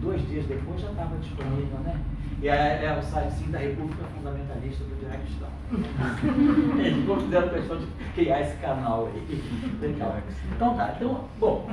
2 dias depois já estava disponível, né? E é o site sim, da República Fundamentalista do Diraquistão. Eles fizeram questão de criar esse canal aí. Legal. Então tá,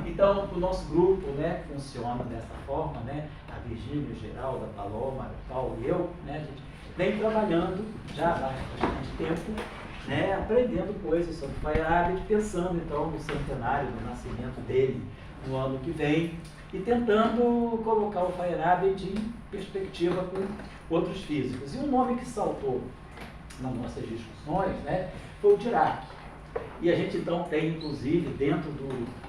então o nosso grupo, né, funciona dessa forma, né? A Virgínia, o Geraldo, a Paloma, o Paulo e eu, né? A gente vem trabalhando já há bastante tempo, né, aprendendo coisas sobre o Feyerabend, pensando então no centenário do nascimento dele no ano que vem e tentando colocar o Feyerabend em perspectiva com outros físicos. E um nome que saltou nas nossas discussões, né, foi o Dirac. E a gente então tem, inclusive, dentro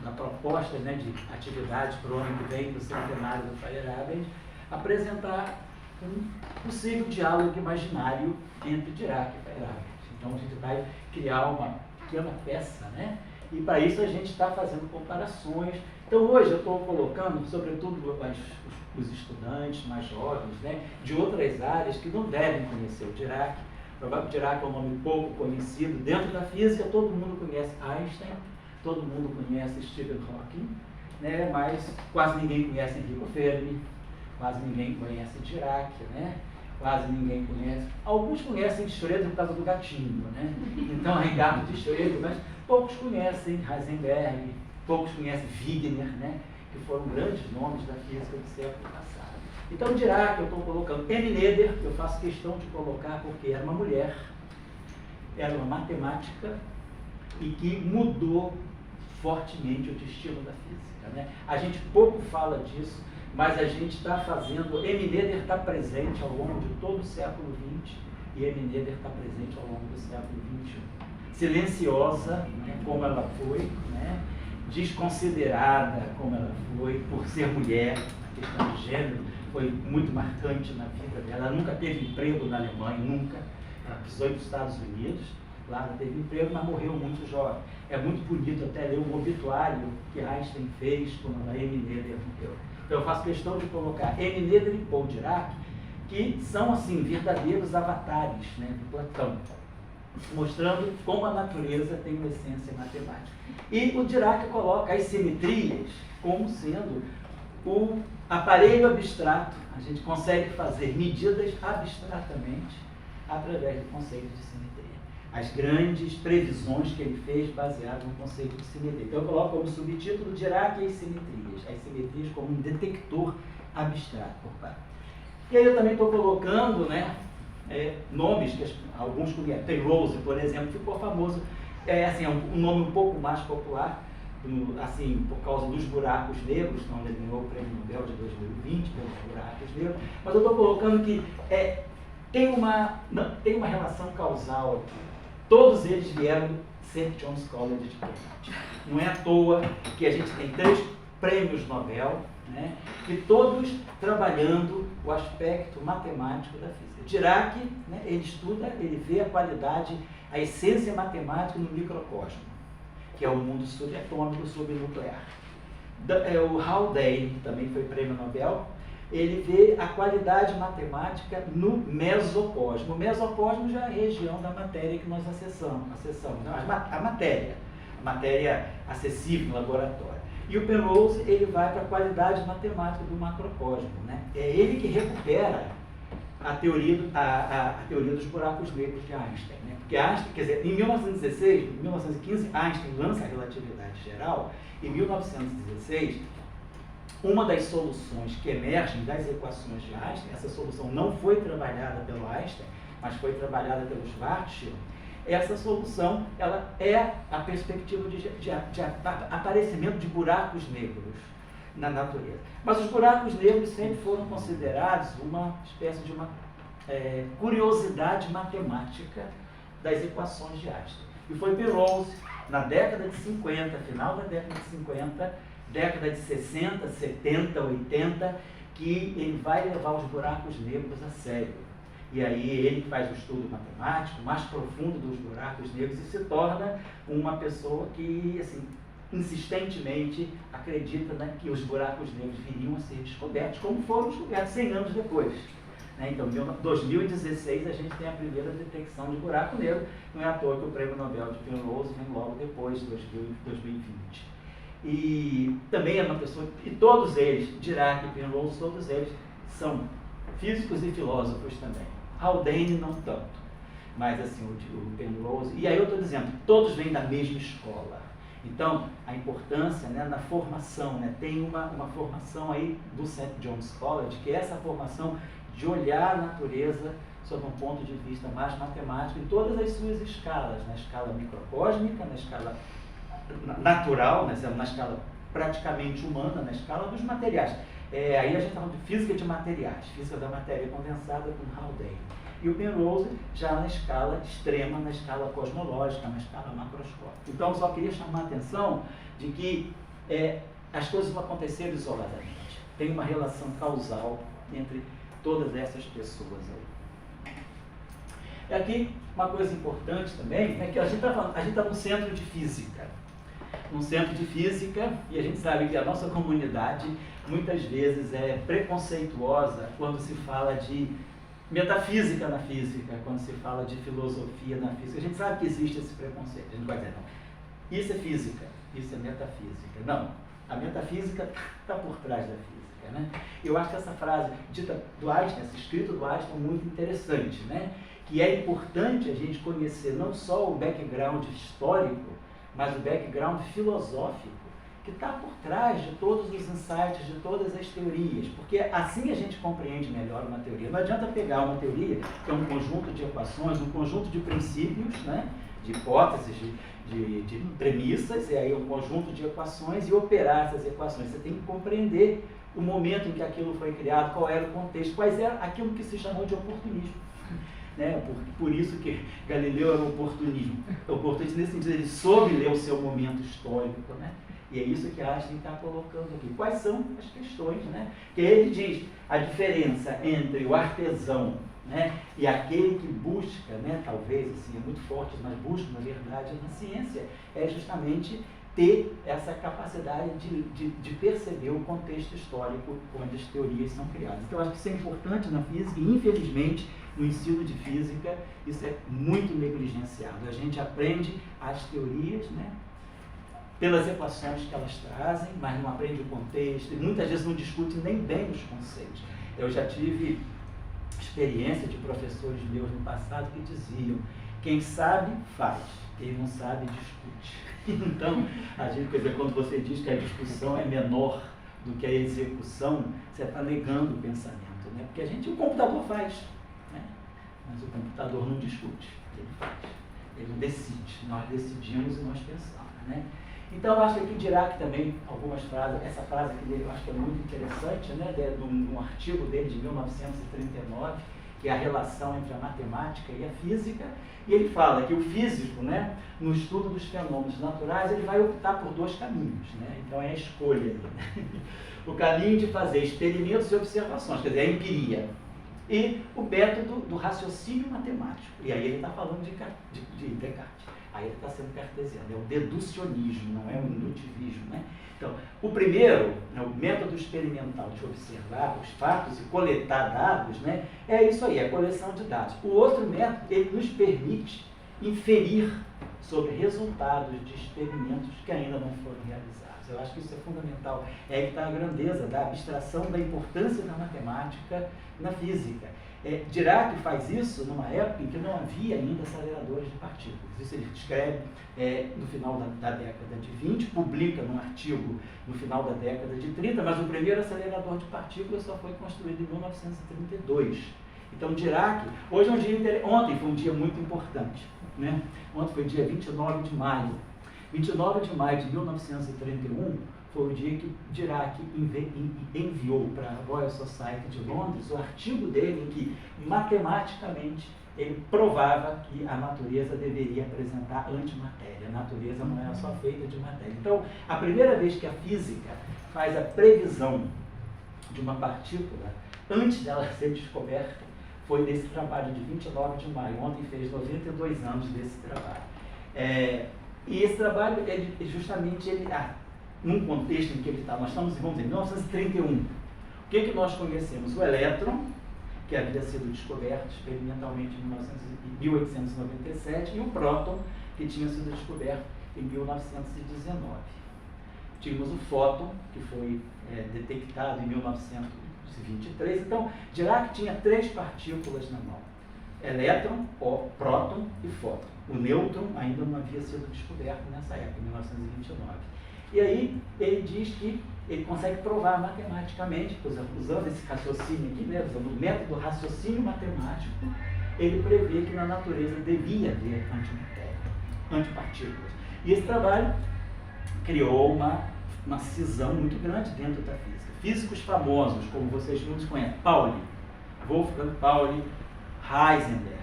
da proposta, né, de atividades para o ano que vem do centenário do Feyerabend, apresentar um possível diálogo imaginário entre Dirac e Feyerabend. Então a gente vai criar uma pequena peça, né? E para isso a gente está fazendo comparações. Então hoje eu estou colocando, sobretudo os estudantes mais jovens, né, de outras áreas que não devem conhecer o Dirac. O Dirac é um nome pouco conhecido. Dentro da física todo mundo conhece Einstein, todo mundo conhece Stephen Hawking, né, mas quase ninguém conhece Enrico Fermi, quase ninguém conhece Dirac, né? Quase ninguém conhece. Alguns conhecem Schrödinger por causa do gatinho, né? Então, Ricardo de Schrödinger, mas poucos conhecem Heisenberg, poucos conhecem Wigner, né? Que foram grandes nomes da física do século passado. Então, Dirac, eu estou colocando Emmy Noether, que eu faço questão de colocar porque era uma mulher, era uma matemática e que mudou fortemente o destino da física, né? A gente pouco fala disso, mas a gente está fazendo, Emmy Noether está presente ao longo de todo o século XX e Emmy Noether está presente ao longo do século XXI. Silenciosa, né, como ela foi, né, desconsiderada como ela foi, por ser mulher, a questão de gênero foi muito marcante na vida dela. Ela nunca teve emprego na Alemanha, nunca. Ela pisou nos Estados Unidos, lá ela teve emprego, mas morreu muito jovem. É muito bonito até ler um obituário que Einstein fez quando a Emmy Noether morreu. Então eu faço questão de colocar Emmy Noether e Paul Dirac, que são assim verdadeiros avatares, né, do Platão, mostrando como a natureza tem uma essência matemática. E o Dirac coloca as simetrias como sendo o aparelho abstrato. A gente consegue fazer medidas abstratamente através do conceito de simetria. As grandes previsões que ele fez baseadas no conceito de simetria. Então eu coloco como subtítulo Dirac e as simetrias como um detector abstrato por parte. E aí eu também estou colocando, né, nomes que alguns conhecem. Penrose, por exemplo, ficou famoso, assim, é um nome um pouco mais popular, assim, por causa dos buracos negros, onde ele ganhou o Prêmio Nobel de 2020 pelos buracos negros, mas eu estou colocando que tem uma relação causal aqui. Todos eles vieram do St. John's College de Cambridge. Não é à toa que a gente tem 3 prêmios Nobel, né, e todos trabalhando o aspecto matemático da física. Dirac, né, ele estuda, ele vê a qualidade, a essência matemática no microcosmo, que é o mundo subatômico, subnuclear. O Haldane, também foi prêmio Nobel, ele vê a qualidade matemática no mesocosmo. O mesocosmo já é a região da matéria que nós acessamos, então, a matéria acessível no laboratório. E o Penrose, ele vai para a qualidade matemática do macrocosmo, né? É ele que recupera a teoria dos buracos negros de Einstein, né? Porque Einstein, quer dizer, em 1915, Einstein lança a relatividade geral. Em 1916, uma das soluções que emergem das equações de Einstein, essa solução não foi trabalhada pelo Einstein, mas foi trabalhada pelo Schwarzschild. Essa solução, ela é a perspectiva de aparecimento de buracos negros na natureza. Mas os buracos negros sempre foram considerados uma espécie de uma curiosidade matemática das equações de Einstein. E foi Penrose, na década de 50, final da década de 50, década de 60, 70, 80, que ele vai levar os buracos negros a sério. E aí ele faz o estudo matemático mais profundo dos buracos negros e se torna uma pessoa que, assim, insistentemente acredita, né, que os buracos negros viriam a ser descobertos, como foram descobertos 100 anos depois. Né? Então, em 2016, a gente tem a primeira detecção de buraco negro. Não é à toa que o Prêmio Nobel de Penrose vem logo depois, de 2020. e também é uma pessoa, e todos eles, Dirac e Penrose, todos eles são físicos e filósofos também. Haldane não tanto, mas assim, o Penrose, e aí eu estou dizendo, todos vêm da mesma escola. Então, a importância, né, na formação, né, tem uma formação aí do St. John's College, que é essa formação de olhar a natureza sob um ponto de vista mais matemático em todas as suas escalas, na escala microcósmica, na escala natural, né, na escala praticamente humana, na escala dos materiais. Aí a gente está falando de física de materiais, física da matéria condensada com Haldane. E o Penrose já na escala extrema, na escala cosmológica, na escala macroscópica. Então, eu só queria chamar a atenção de que as coisas não aconteceram isoladamente. Tem uma relação causal entre todas essas pessoas aí. E aqui, uma coisa importante também, é que a gente está num centro de física. Num centro de física, e a gente sabe que a nossa comunidade, muitas vezes, é preconceituosa quando se fala de metafísica na física, quando se fala de filosofia na física. A gente sabe que existe esse preconceito. A gente vai dizer, não, isso é física, isso é metafísica. Não, a metafísica está por trás da física, né? Eu acho que essa frase dita do Einstein, esse escrito do Einstein é muito interessante, né? Que é importante a gente conhecer não só o background histórico, mas o background filosófico que está por trás de todos os insights, de todas as teorias, porque assim a gente compreende melhor uma teoria. Não adianta pegar uma teoria, que é um conjunto de equações, um conjunto de princípios, né, de hipóteses, de premissas, e aí um conjunto de equações, e operar essas equações. Você tem que compreender o momento em que aquilo foi criado, qual era o contexto, quais era aquilo que se chamou de oportunismo. Né? Por isso que Galileu era oportunismo. Oportunista nesse sentido, ele soube ler o seu momento histórico, né? E é isso que Einstein está colocando aqui. Quais são as questões, né? Que ele diz a diferença entre o artesão, né, e aquele que busca, né, talvez, assim, é muito forte, mas busca, na verdade, na ciência, é justamente ter essa capacidade de perceber o contexto histórico onde as teorias são criadas. Então, eu acho que isso é importante na física e, infelizmente, no ensino de física, isso é muito negligenciado. A gente aprende as teorias, né, pelas equações que elas trazem, mas não aprende o contexto, e muitas vezes não discute nem bem os conceitos. Eu já tive experiência de professores meus no passado que diziam: quem sabe, faz, quem não sabe, discute. Então, a gente, quer dizer, quando você diz que a discussão é menor do que a execução, você está negando o pensamento, né? Porque o computador faz, né? Mas o computador não discute, ele faz, ele decide, nós decidimos e nós pensamos, né? Então, eu acho que aqui Dirac também, algumas frases, essa frase aqui dele eu acho que é muito interessante, né, num artigo dele de 1939, que é a relação entre a matemática e a física, e ele fala que o físico, né, no estudo dos fenômenos naturais, ele vai optar por dois caminhos, né? Então é a escolha, né? O caminho de fazer experimentos e observações, quer dizer, a empiria, e o método do raciocínio matemático, e aí ele está falando de Descartes. Aí ele está sendo cartesiano, é o deducionismo, não é o indutivismo, né? Então, o primeiro, né, o método experimental de observar os fatos e coletar dados, né, é isso aí, a coleção de dados. O outro método, ele nos permite inferir sobre resultados de experimentos que ainda não foram realizados. Eu acho que isso é fundamental. É aí que está a grandeza da abstração da importância da matemática na física. Dirac faz isso numa época em que não havia ainda aceleradores de partículas. Isso ele escreve no final da década de 20, publica num artigo no final da década de 30, mas o primeiro acelerador de partículas só foi construído em 1932. Então Dirac, hoje é um dia ontem foi um dia muito importante, né? Ontem foi dia 29 de maio. 29 de maio de 1931 foi o dia que Dirac enviou para a Royal Society de Londres o artigo dele em que, matematicamente, ele provava que a natureza deveria apresentar antimatéria. A natureza não era só feita de matéria. Então, a primeira vez que a física faz a previsão de uma partícula, antes dela ser descoberta, foi nesse trabalho de 29 de maio. Ontem fez 92 anos desse trabalho. E esse trabalho, num contexto em que ele está, nós estamos em 1931. O que nós conhecemos? O elétron, que havia sido descoberto experimentalmente em 1897, e o próton, que tinha sido descoberto em 1919. tínhamos o fóton, que foi detectado em 1923. Então, Dirac tinha 3 partículas na mão: elétron, próton e fóton. O nêutron ainda não havia sido descoberto nessa época, em 1929. E aí ele diz que ele consegue provar matematicamente, usando esse raciocínio aqui, né, usando o método do raciocínio matemático, ele prevê que na natureza devia haver antimatéria, antipartículas. E esse trabalho criou uma cisão muito grande dentro da física. Físicos famosos, como vocês todos conhecem, Pauli, Wolfgang Pauli, Heisenberg,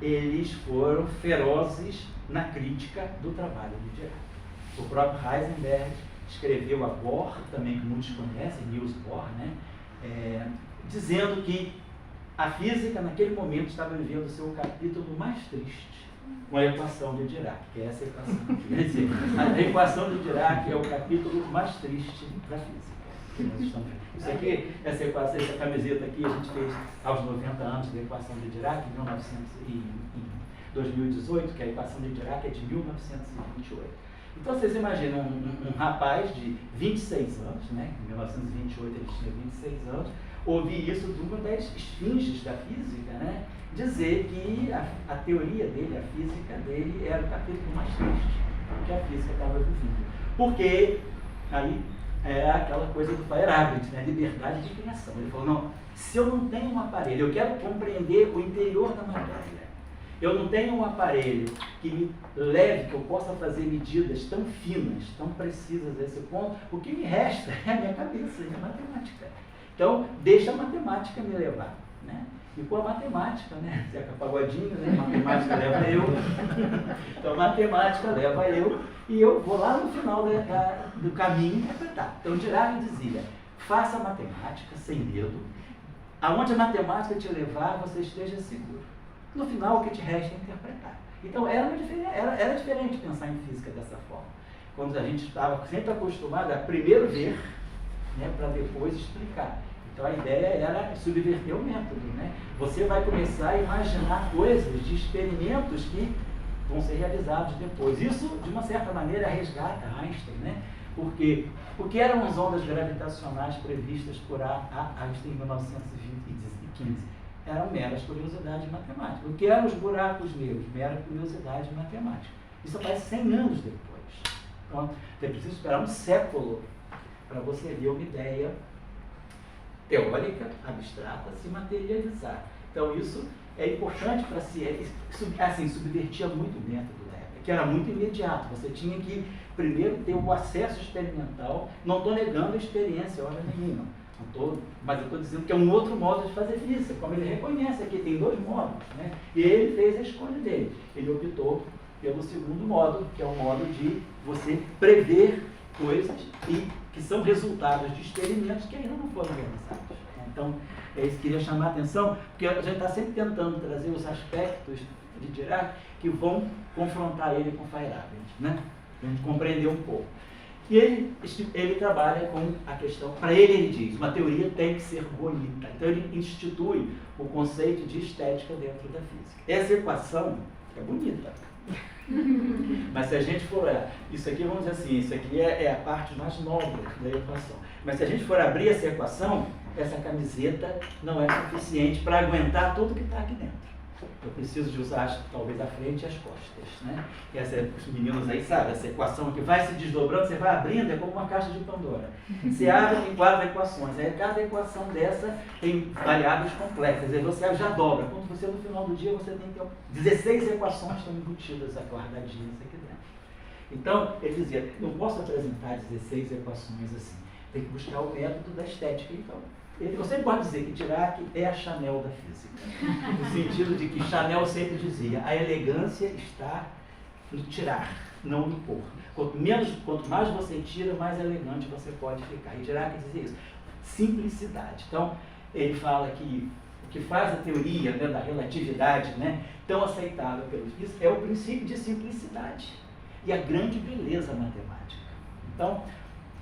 eles foram ferozes na crítica do trabalho de Dirac. O próprio Heisenberg escreveu a Bohr, também que muitos conhecem, Niels Bohr, né? Dizendo que a física naquele momento estava vivendo o seu capítulo mais triste, com a equação de Dirac, que é essa equação. Quer dizer, a equação de Dirac é o capítulo mais triste da física que nós estamos vendo. Isso aqui, essa equação, essa camiseta aqui, a gente fez aos 90 anos da equação de Dirac, em 2018, que a equação de Dirac é de 1928. Então, vocês imaginam um rapaz de 26 anos, né? Em 1928 ele tinha 26 anos, ouvir isso de uma das esfinges da física, né? Dizer que a teoria dele, a física dele, era o capítulo mais triste que a física estava vivendo. Porque aí é aquela coisa do Feyerabend, né? Liberdade de criação. Ele falou, não, se eu não tenho um aparelho, eu quero compreender o interior da matéria, eu não tenho um aparelho que me leve, que eu possa fazer medidas tão finas, tão precisas a esse ponto, o que me resta é a minha cabeça, é a matemática. Então, deixa a matemática me levar, né? E com a matemática, né? Zeca Pagodinho, né? Matemática leva eu. Então, matemática leva eu, e eu vou lá no final do caminho interpretar. Então, Dirac dizia, faça matemática sem medo, aonde a matemática te levar, você esteja seguro. No final, o que te resta é interpretar. Então, era diferente pensar em física dessa forma. Quando a gente estava sempre acostumado a primeiro ver, né, para depois explicar. Então, a ideia era subverter o método, né? Você vai começar a imaginar coisas de experimentos que vão ser realizados depois. Isso, de uma certa maneira, resgata Einstein, né? Porque o que eram as ondas gravitacionais previstas por Einstein em 1915? Eram meras curiosidades matemáticas. O que eram os buracos negros? Mera curiosidade matemática. Isso aparece 100 anos depois. Então, você precisa esperar um século para você ver uma ideia teórica, abstrata, se materializar. Então, isso é importante para subvertia muito o método da época, que era muito imediato. Você tinha que, primeiro, ter o acesso experimental. Não estou negando a experiência, hora nenhuma. Mas eu estou dizendo que é um outro modo de fazer física, como ele reconhece aqui, tem 2 modos, né? E ele fez a escolha dele. Ele optou pelo segundo modo, que é o modo de você prever coisas que são resultados de experimentos que ainda não foram realizados. Então, é isso que eu queria chamar a atenção, porque a gente está sempre tentando trazer os aspectos de Dirac que vão confrontar ele com Feyerabend, né? Para a gente compreender um pouco. E ele trabalha com a questão, para ele diz, uma teoria tem que ser bonita. Então ele institui o conceito de estética dentro da física. Essa equação é bonita. Mas se a gente for olhar, isso aqui, vamos dizer assim, isso aqui é a parte mais nobre da equação. Mas se a gente for abrir essa equação, essa camiseta não é suficiente para aguentar tudo que está aqui dentro. Eu preciso de usar, talvez, a frente e as costas, né? E os meninos aí sabem, essa equação que vai se desdobrando, você vai abrindo, é como uma caixa de Pandora. Você abre em 4 equações, aí cada equação dessa tem variáveis complexas, aí você já dobra. Quando você, no final do dia, você tem que ter 16 equações estão embutidas, guardadinhas aqui dentro. Então, ele dizia, não posso apresentar 16 equações assim, tem que buscar o método da estética, então. Você pode dizer que Dirac é a Chanel da física, no sentido de que Chanel sempre dizia, a elegância está no tirar, não no pôr. Quanto mais você tira, mais elegante você pode ficar. E Dirac dizia isso, simplicidade. Então, ele fala que o que faz a teoria, né, da relatividade, né, tão aceitável pelos físicos é o princípio de simplicidade e a grande beleza matemática. Então,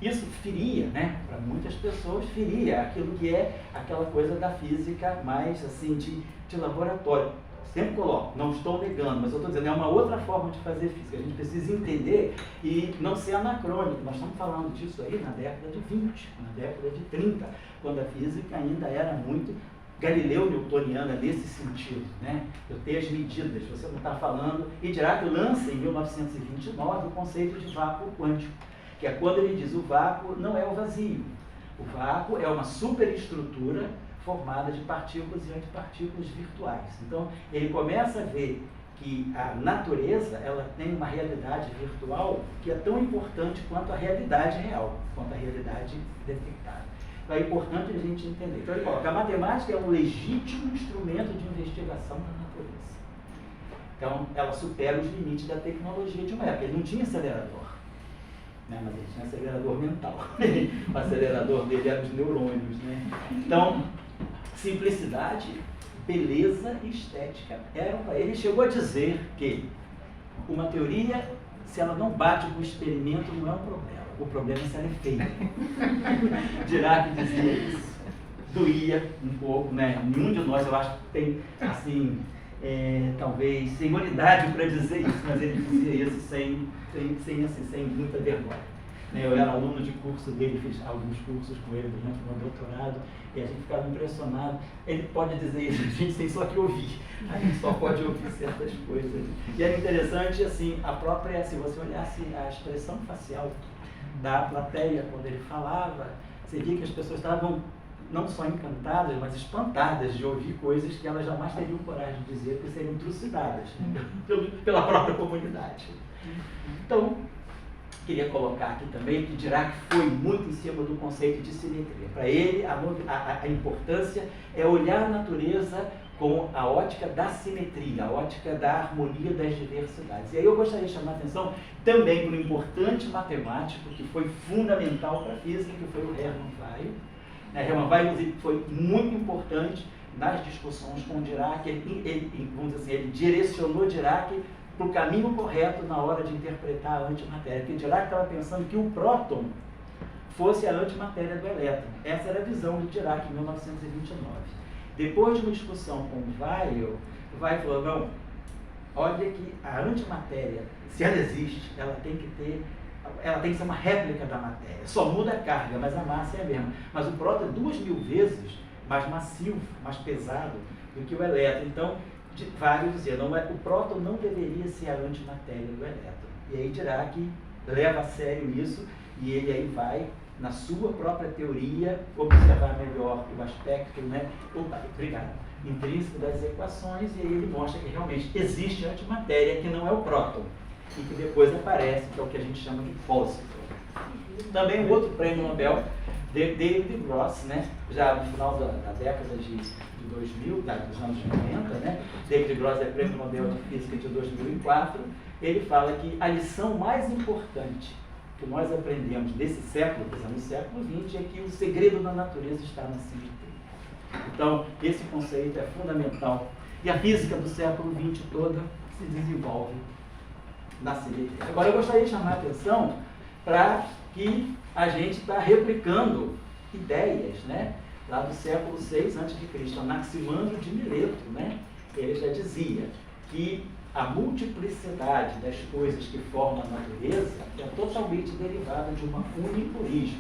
isso feria, né, para muitas pessoas, feria aquilo que é aquela coisa da física mais assim de laboratório. sempre coloco, não estou negando, mas eu estou dizendo, é uma outra forma de fazer física. A gente precisa entender e não ser anacrônico. Nós estamos falando disso aí na década de 20, na década de 30, quando a física ainda era muito galileu-newtoniana nesse sentido, né? Eu tenho as medidas, você não está falando. E Dirac lança em 1929 o conceito de vácuo quântico, que é quando ele diz o vácuo não é o vazio. O vácuo é uma superestrutura formada de partículas e antipartículas virtuais. Então, ele começa a ver que a natureza ela tem uma realidade virtual que é tão importante quanto a realidade real, quanto a realidade detectável. Então, é importante a gente entender. Então, ele coloca, a matemática é um legítimo instrumento de investigação da natureza. Então, ela supera os limites da tecnologia de uma época. Ele não tinha acelerador, né? Mas ele tinha acelerador mental. O acelerador dele era os neurônios, né? Então, simplicidade, beleza e estética eram para ele. Ele chegou a dizer que uma teoria, se ela não bate com o experimento, não é um problema. O problema é se ela é feia. Dirac dizia isso. Doía um pouco, né? Nenhum de nós, eu acho, tem, assim, talvez, senhoridade para dizer isso, mas ele dizia isso sem muita vergonha. Eu era aluno de curso dele, fiz alguns cursos com ele durante o meu doutorado, e a gente ficava impressionado. Ele pode dizer isso, a gente tem só que ouvir, a gente só pode ouvir certas coisas. E era interessante, assim, a própria, se você olhasse a expressão facial da plateia quando ele falava, você via que as pessoas estavam não só encantadas, mas espantadas de ouvir coisas que elas jamais teriam coragem de dizer, porque seriam trucidadas, né, pela própria comunidade. Então, queria colocar aqui também que Dirac foi muito em cima do conceito de simetria. Para ele, a importância é olhar a natureza com a ótica da simetria, a ótica da harmonia das diversidades. E aí eu gostaria de chamar a atenção também para um importante matemático que foi fundamental para a física, que foi o Hermann Weyl. Hermann Weyl, inclusive, foi muito importante nas discussões com Dirac. Vamos dizer assim, ele direcionou Dirac para o caminho correto na hora de interpretar a antimatéria. Porque Dirac estava pensando que o próton fosse a antimatéria do elétron. Essa era a visão de Dirac em 1929. Depois de uma discussão com Weyl, Weyl falou, não, olha que a antimatéria, se ela existe, ela tem que ser uma réplica da matéria. Só muda a carga, mas a massa é a mesma. Mas o próton é 2.000 vezes mais massivo, mais pesado do que o elétron. Então, Weyl dizia, o próton não deveria ser a antimatéria do elétron. E aí Dirac leva a sério isso, e ele aí vai, na sua própria teoria, observar melhor o aspecto, intrínseco das equações, e aí ele mostra que realmente existe antimatéria, que não é o próton, e que depois aparece, que é o que a gente chama de fósforo. Também um outro prêmio Nobel, David Gross, né? Já no final da década de 2000, dos anos 90, né? David Gross é prêmio Nobel de Física de 2004, ele fala que a lição mais importante que nós aprendemos desse século, no século XX, é que o segredo da natureza está na simetria. Então, esse conceito é fundamental. E a física do século XX toda se desenvolve na simetria. Agora, eu gostaria de chamar a atenção para que a gente está replicando ideias, né? Lá do século VI a.C., Anaximandro de Mileto, né? Ele já dizia que a multiplicidade das coisas que formam a natureza é totalmente derivada de uma única origem,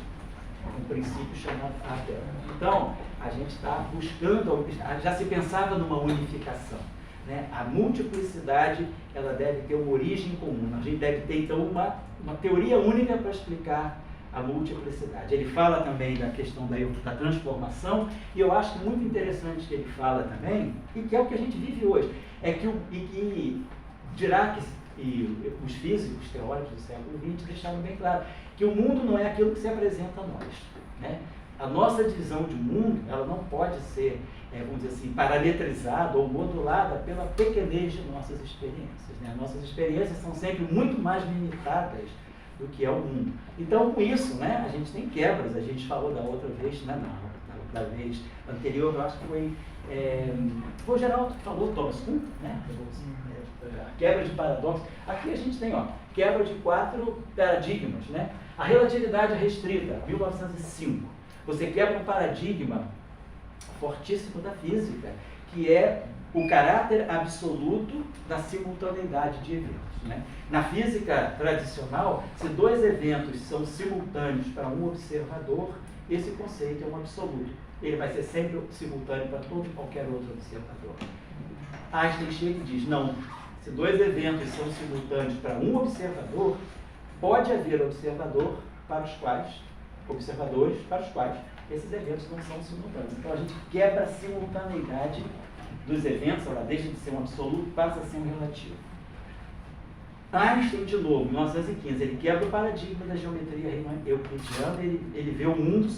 um princípio chamado Abel. Então, a gente está buscando, já se pensava numa unificação, né? A multiplicidade, ela deve ter uma origem comum. A gente deve ter, então, uma teoria única para explicar a multiplicidade. Ele fala também da questão da transformação, e eu acho muito interessante que ele fala também, e que é o que a gente vive hoje, que Dirac e os físicos teóricos do século XX deixaram bem claro que o mundo não é aquilo que se apresenta a nós, né? A nossa divisão de mundo, ela não pode ser, vamos dizer assim, parametrizada ou modulada pela pequenez de nossas experiências, né? Nossas experiências são sempre muito mais limitadas do que é o mundo. Então, com isso, né, a gente tem quebras. A gente falou da outra vez, né, da vez anterior, eu acho que foi o Geraldo que falou, Thomas Kuhn, né, a quebra de paradoxos. Aqui a gente tem, quebra de 4 paradigmas, né? A relatividade restrita, 1905. Você quebra um paradigma fortíssimo da física, que é o caráter absoluto da simultaneidade de eventos, né? Na física tradicional, se dois eventos são simultâneos para um observador, esse conceito é um absoluto. Ele vai ser sempre simultâneo para todo e qualquer outro observador. Einstein chega e diz, não, se dois eventos são simultâneos para um observador, pode haver observadores para os quais esses eventos não são simultâneos. Então a gente quebra a simultaneidade dos eventos, ela deixa de ser um absoluto, passa a ser um relativo. Einstein, de novo, em 1915, ele quebra o paradigma da geometria euclidiana, ele vê o mundo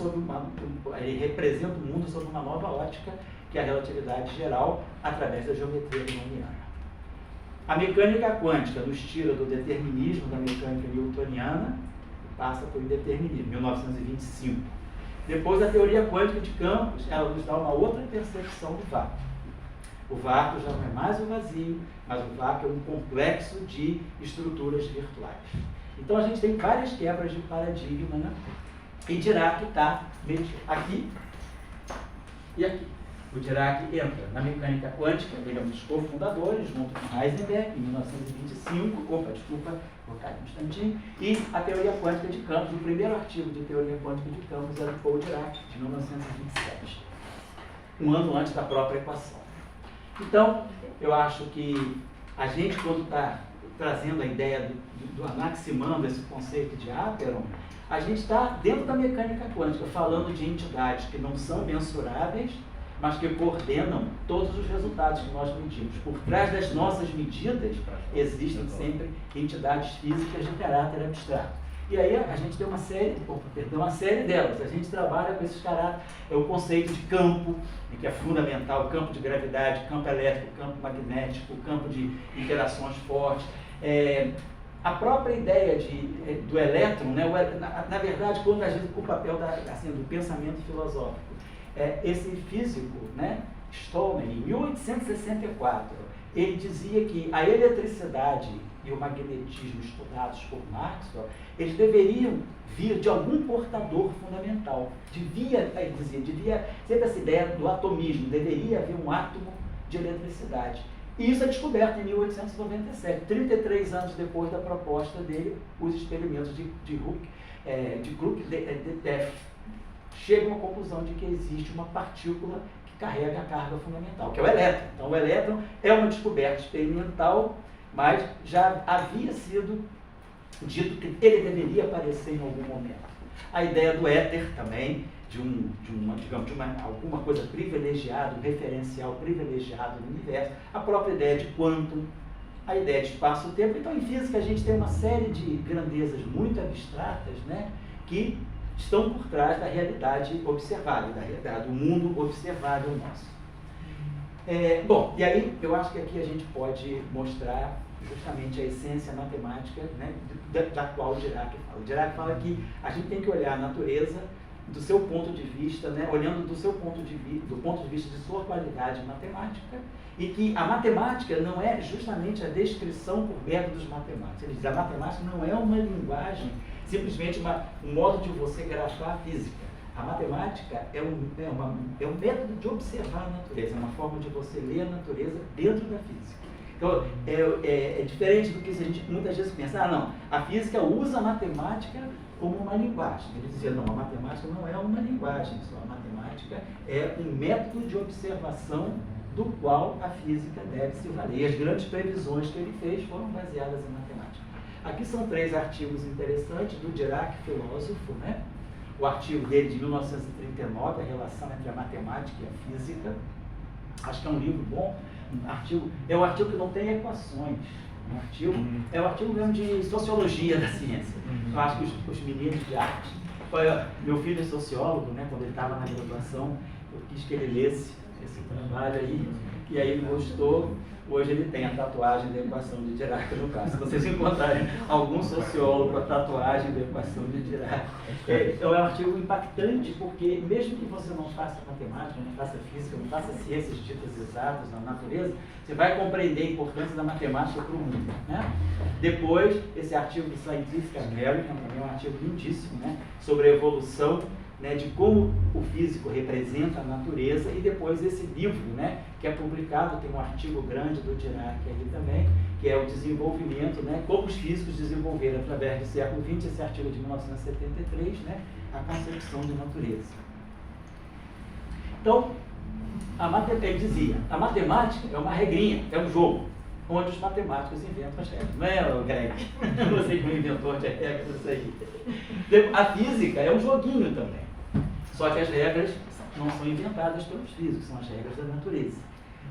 ele representa o mundo sob uma nova ótica, que é a relatividade geral, através da geometria riemanniana. A mecânica quântica nos tira do determinismo da mecânica newtoniana e passa para o indeterminismo, 1925. Depois, a teoria quântica de campos, ela nos dá uma outra percepção do vácuo. O vácuo já não é mais o vazio, mas o vácuo é um complexo de estruturas virtuais. Então, a gente tem várias quebras de paradigma, né? E Dirac está aqui e aqui. O Dirac entra na mecânica quântica, ele é um dos cofundadores, junto com Heisenberg, em 1925, vou colocar um instantinho, e a teoria quântica de campos, o primeiro artigo de teoria quântica de campos era do Paul Dirac, de 1927, um ano antes da própria equação. Então, eu acho que a gente, quando está trazendo a ideia do anaximando esse conceito de Aperon, a gente está dentro da mecânica quântica, falando de entidades que não são mensuráveis, mas que coordenam todos os resultados que nós medimos. Por trás das nossas medidas, existem sempre entidades físicas de caráter abstrato. E aí a gente tem uma série delas. A gente trabalha com esses caráteres, é o conceito de campo, que é fundamental, campo de gravidade, campo elétrico, campo magnético, campo de interações fortes. A própria ideia do elétron, né, na verdade, quando a gente, o papel do pensamento filosófico, esse físico, né, Stolman, em 1864, ele dizia que a eletricidade e o magnetismo estudados por Maxwell, eles deveriam vir de algum portador fundamental. Ele dizia, sempre essa ideia do atomismo, deveria haver um átomo de eletricidade. E isso é descoberto em 1897, 33 anos depois da proposta dele, os experimentos de Crookes chegam à conclusão de que existe uma partícula que carrega a carga fundamental, que é o elétron. Então, o elétron é uma descoberta experimental, mas já havia sido dito que ele deveria aparecer em algum momento. A ideia do éter também, alguma coisa privilegiada, um referencial privilegiado no universo, a própria ideia de quantum, a ideia de espaço-tempo. Então, em física, a gente tem uma série de grandezas muito abstratas, né, que estão por trás da realidade observada, da realidade do mundo observável nosso. Bom, e aí eu acho que aqui a gente pode mostrar justamente a essência matemática, né, da qual o Dirac fala. O Dirac fala que a gente tem que olhar a natureza do seu ponto de vista, né, olhando do ponto de vista de sua qualidade matemática, e que a matemática não é justamente a descrição por métodos matemáticos. Ele diz, a matemática não é uma linguagem, simplesmente um modo de você grafar a física. A matemática é um método de observar a natureza, é uma forma de você ler a natureza dentro da física. Então, é diferente do que a gente muitas vezes pensa, não, a física usa a matemática como uma linguagem. Ele dizia, não, a matemática não é uma linguagem só, a matemática é um método de observação do qual a física deve se valer. E as grandes previsões que ele fez foram baseadas em matemática. Aqui são 3 artigos interessantes do Dirac, filósofo, né? O artigo dele de 1939, a relação entre a matemática e a física. Acho que é um livro bom. É um artigo que não tem equações. É um artigo mesmo de sociologia da ciência. Eu acho que os meninos de arte... Meu filho é sociólogo, né? Quando ele estava na graduação, eu quis que ele lesse esse trabalho aí, e aí ele gostou. Hoje ele tem a tatuagem da equação de Dirac no braço. Se vocês encontrarem algum sociólogo com a tatuagem da equação de Dirac, é um artigo impactante, porque mesmo que você não faça matemática, não faça física, não faça ciências ditas exatas na natureza, você vai compreender a importância da matemática para o mundo, né? Depois, esse artigo do Scientific American, também é um artigo lindíssimo, né, sobre a evolução né, de como o físico representa a natureza, e depois esse livro, né, que é publicado, tem um artigo grande do Dirac ali também, que é o desenvolvimento, né, como os físicos desenvolveram através do século XX, esse artigo de 1973, né, a concepção de natureza. Então, ele dizia, a matemática é uma regrinha, é um jogo, onde os matemáticos inventam as regras. Não é, Greg? Você que é o inventor de regras, isso aí. A física é um joguinho também. Só que as regras não são inventadas pelos físicos, são as regras da natureza.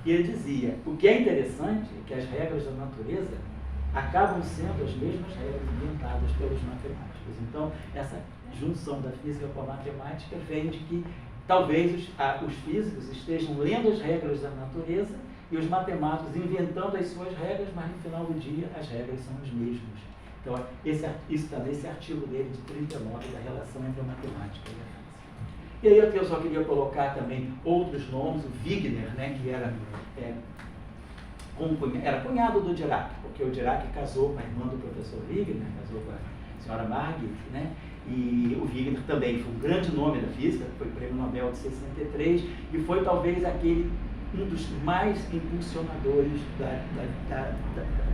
E ele dizia, o que é interessante é que as regras da natureza acabam sendo as mesmas regras inventadas pelos matemáticos. Então, essa junção da física com a matemática vem de que talvez os físicos estejam lendo as regras da natureza e os matemáticos inventando as suas regras, mas no final do dia as regras são as mesmas. Então, isso está nesse artigo dele de 39, da relação entre a matemática e a física. E aí eu só queria colocar também outros nomes, o Wigner, né, que era cunhado do Dirac, porque o Dirac casou com a irmã do professor Wigner, casou com a senhora Margit, né? E o Wigner também foi um grande nome da física, foi prêmio Nobel de 63 e foi talvez um dos mais impulsionadores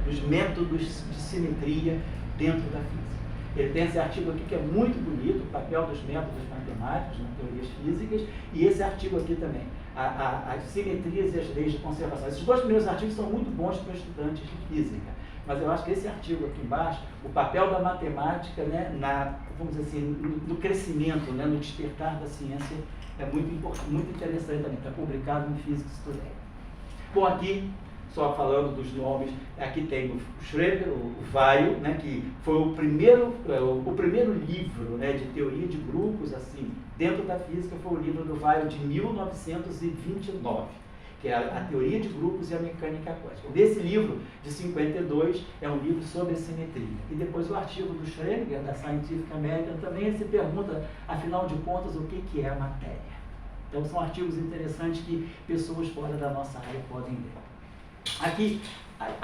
dos métodos de simetria dentro da física. Ele tem esse artigo aqui que é muito bonito, o papel dos métodos matemáticos nas teorias físicas, e esse artigo aqui também, as simetrias e as leis de conservação. Esses dois primeiros artigos são muito bons para estudantes de física, mas eu acho que esse artigo aqui embaixo, o papel da matemática, né, vamos dizer assim, no crescimento, né, no despertar da ciência, é muito importante, muito interessante também, está publicado no Physics Today. Bom, aqui, só falando dos nomes, aqui tem o Schreber, o Weil, né, que foi o primeiro livro, né, de teoria de grupos, assim, dentro da física, foi o livro do Weil de 1929, que é a teoria de grupos e a mecânica quântica. Nesse livro, de 52, é um livro sobre a simetria. E depois o artigo do Schrödinger, da Scientific American, também ele se pergunta, afinal de contas, o que é a matéria. Então, são artigos interessantes que pessoas fora da nossa área podem ler. Aqui,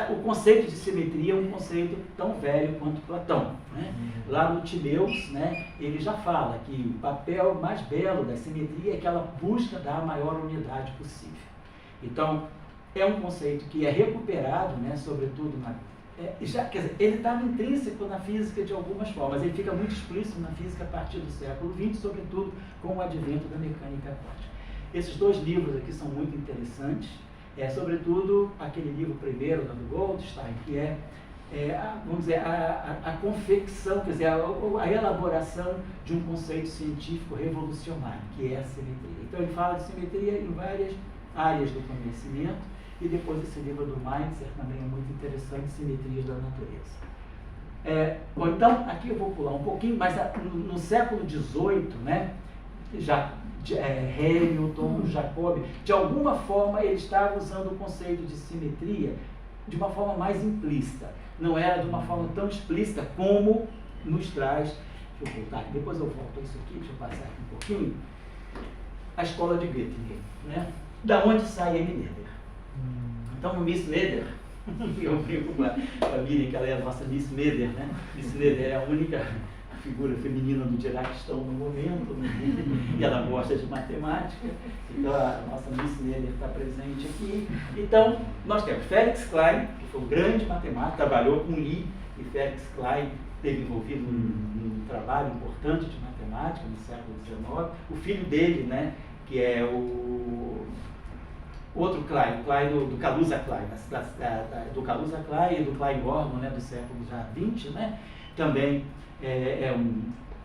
o conceito de simetria é um conceito tão velho quanto Platão, né? Lá no Timeus, né, ele já fala que o papel mais belo da simetria é que ela busca dar a maior unidade possível. Então, é um conceito que é recuperado, né, sobretudo quer dizer, ele está intrínseco na física de algumas formas, ele fica muito explícito na física a partir do século XX, sobretudo com o advento da mecânica quântica. Esses dois livros aqui são muito interessantes, sobretudo aquele livro primeiro do Goldstein, que vamos dizer, a confecção, quer dizer, a elaboração de um conceito científico revolucionário, que é a simetria. Então, ele fala de simetria em várias áreas do conhecimento, e depois esse livro do Meitzer também é muito interessante, Simetrias da Natureza. Bom, então, aqui eu vou pular um pouquinho, mas no século XVIII, né, Hamilton, Jacobi, de alguma forma ele estava usando o conceito de simetria de uma forma mais implícita. Não era de uma forma tão explícita como nos traz, deixa eu voltar aqui, depois eu volto a isso aqui, deixa eu passar aqui um pouquinho, a escola de Göttingen, né? Da onde sai M. Noether. Então, Miss Noether, eu brinco com a Miriam, que ela é a nossa Miss Noether, né? Miss Noether é a única figura feminina do Dirac-Stone no momento, né? E ela gosta de matemática, então a nossa Miss Noether está presente aqui. Então, nós temos Felix Klein, que foi um grande matemático, trabalhou com Lie, e Felix Klein esteve envolvido num trabalho importante de matemática no século XIX. O filho dele, né, que é o outro Klein, o Klein do Kaluza Klein, do Kaluza Klein e do Klein Gordon, né, do século já XX, né, também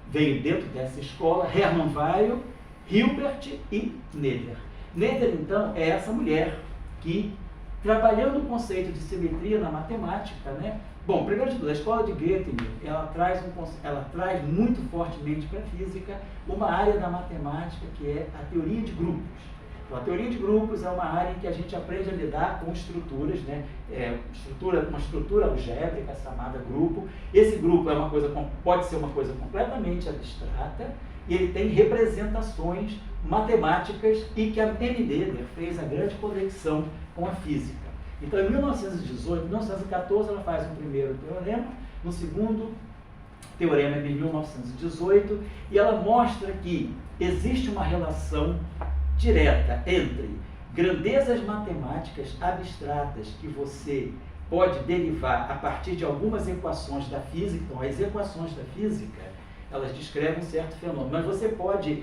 veio dentro dessa escola, Hermann Weyl, Hilbert e Noether. Noether, então, é essa mulher que, trabalhando o conceito de simetria na matemática, né, bom, primeiro de tudo, a escola de Göttingen, ela traz muito fortemente para a física uma área da matemática que é a teoria de grupos. Então, a teoria de grupos é uma área em que a gente aprende a lidar com estruturas, né? Uma estrutura algébrica chamada grupo. Esse grupo pode ser uma coisa completamente abstrata e ele tem representações matemáticas e que a M. Noether fez a grande conexão com a física. Então, em 1918, 1914, ela faz o primeiro teorema, no segundo teorema é de 1918, e ela mostra que existe uma relação direta entre grandezas matemáticas abstratas que você pode derivar a partir de algumas equações da física. Então, as equações da física, elas descrevem um certo fenômeno, mas você pode,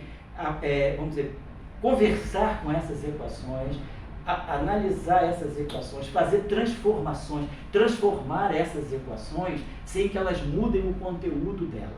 vamos dizer, conversar com essas equações, analisar essas equações, fazer transformações, transformar essas equações sem que elas mudem o conteúdo delas.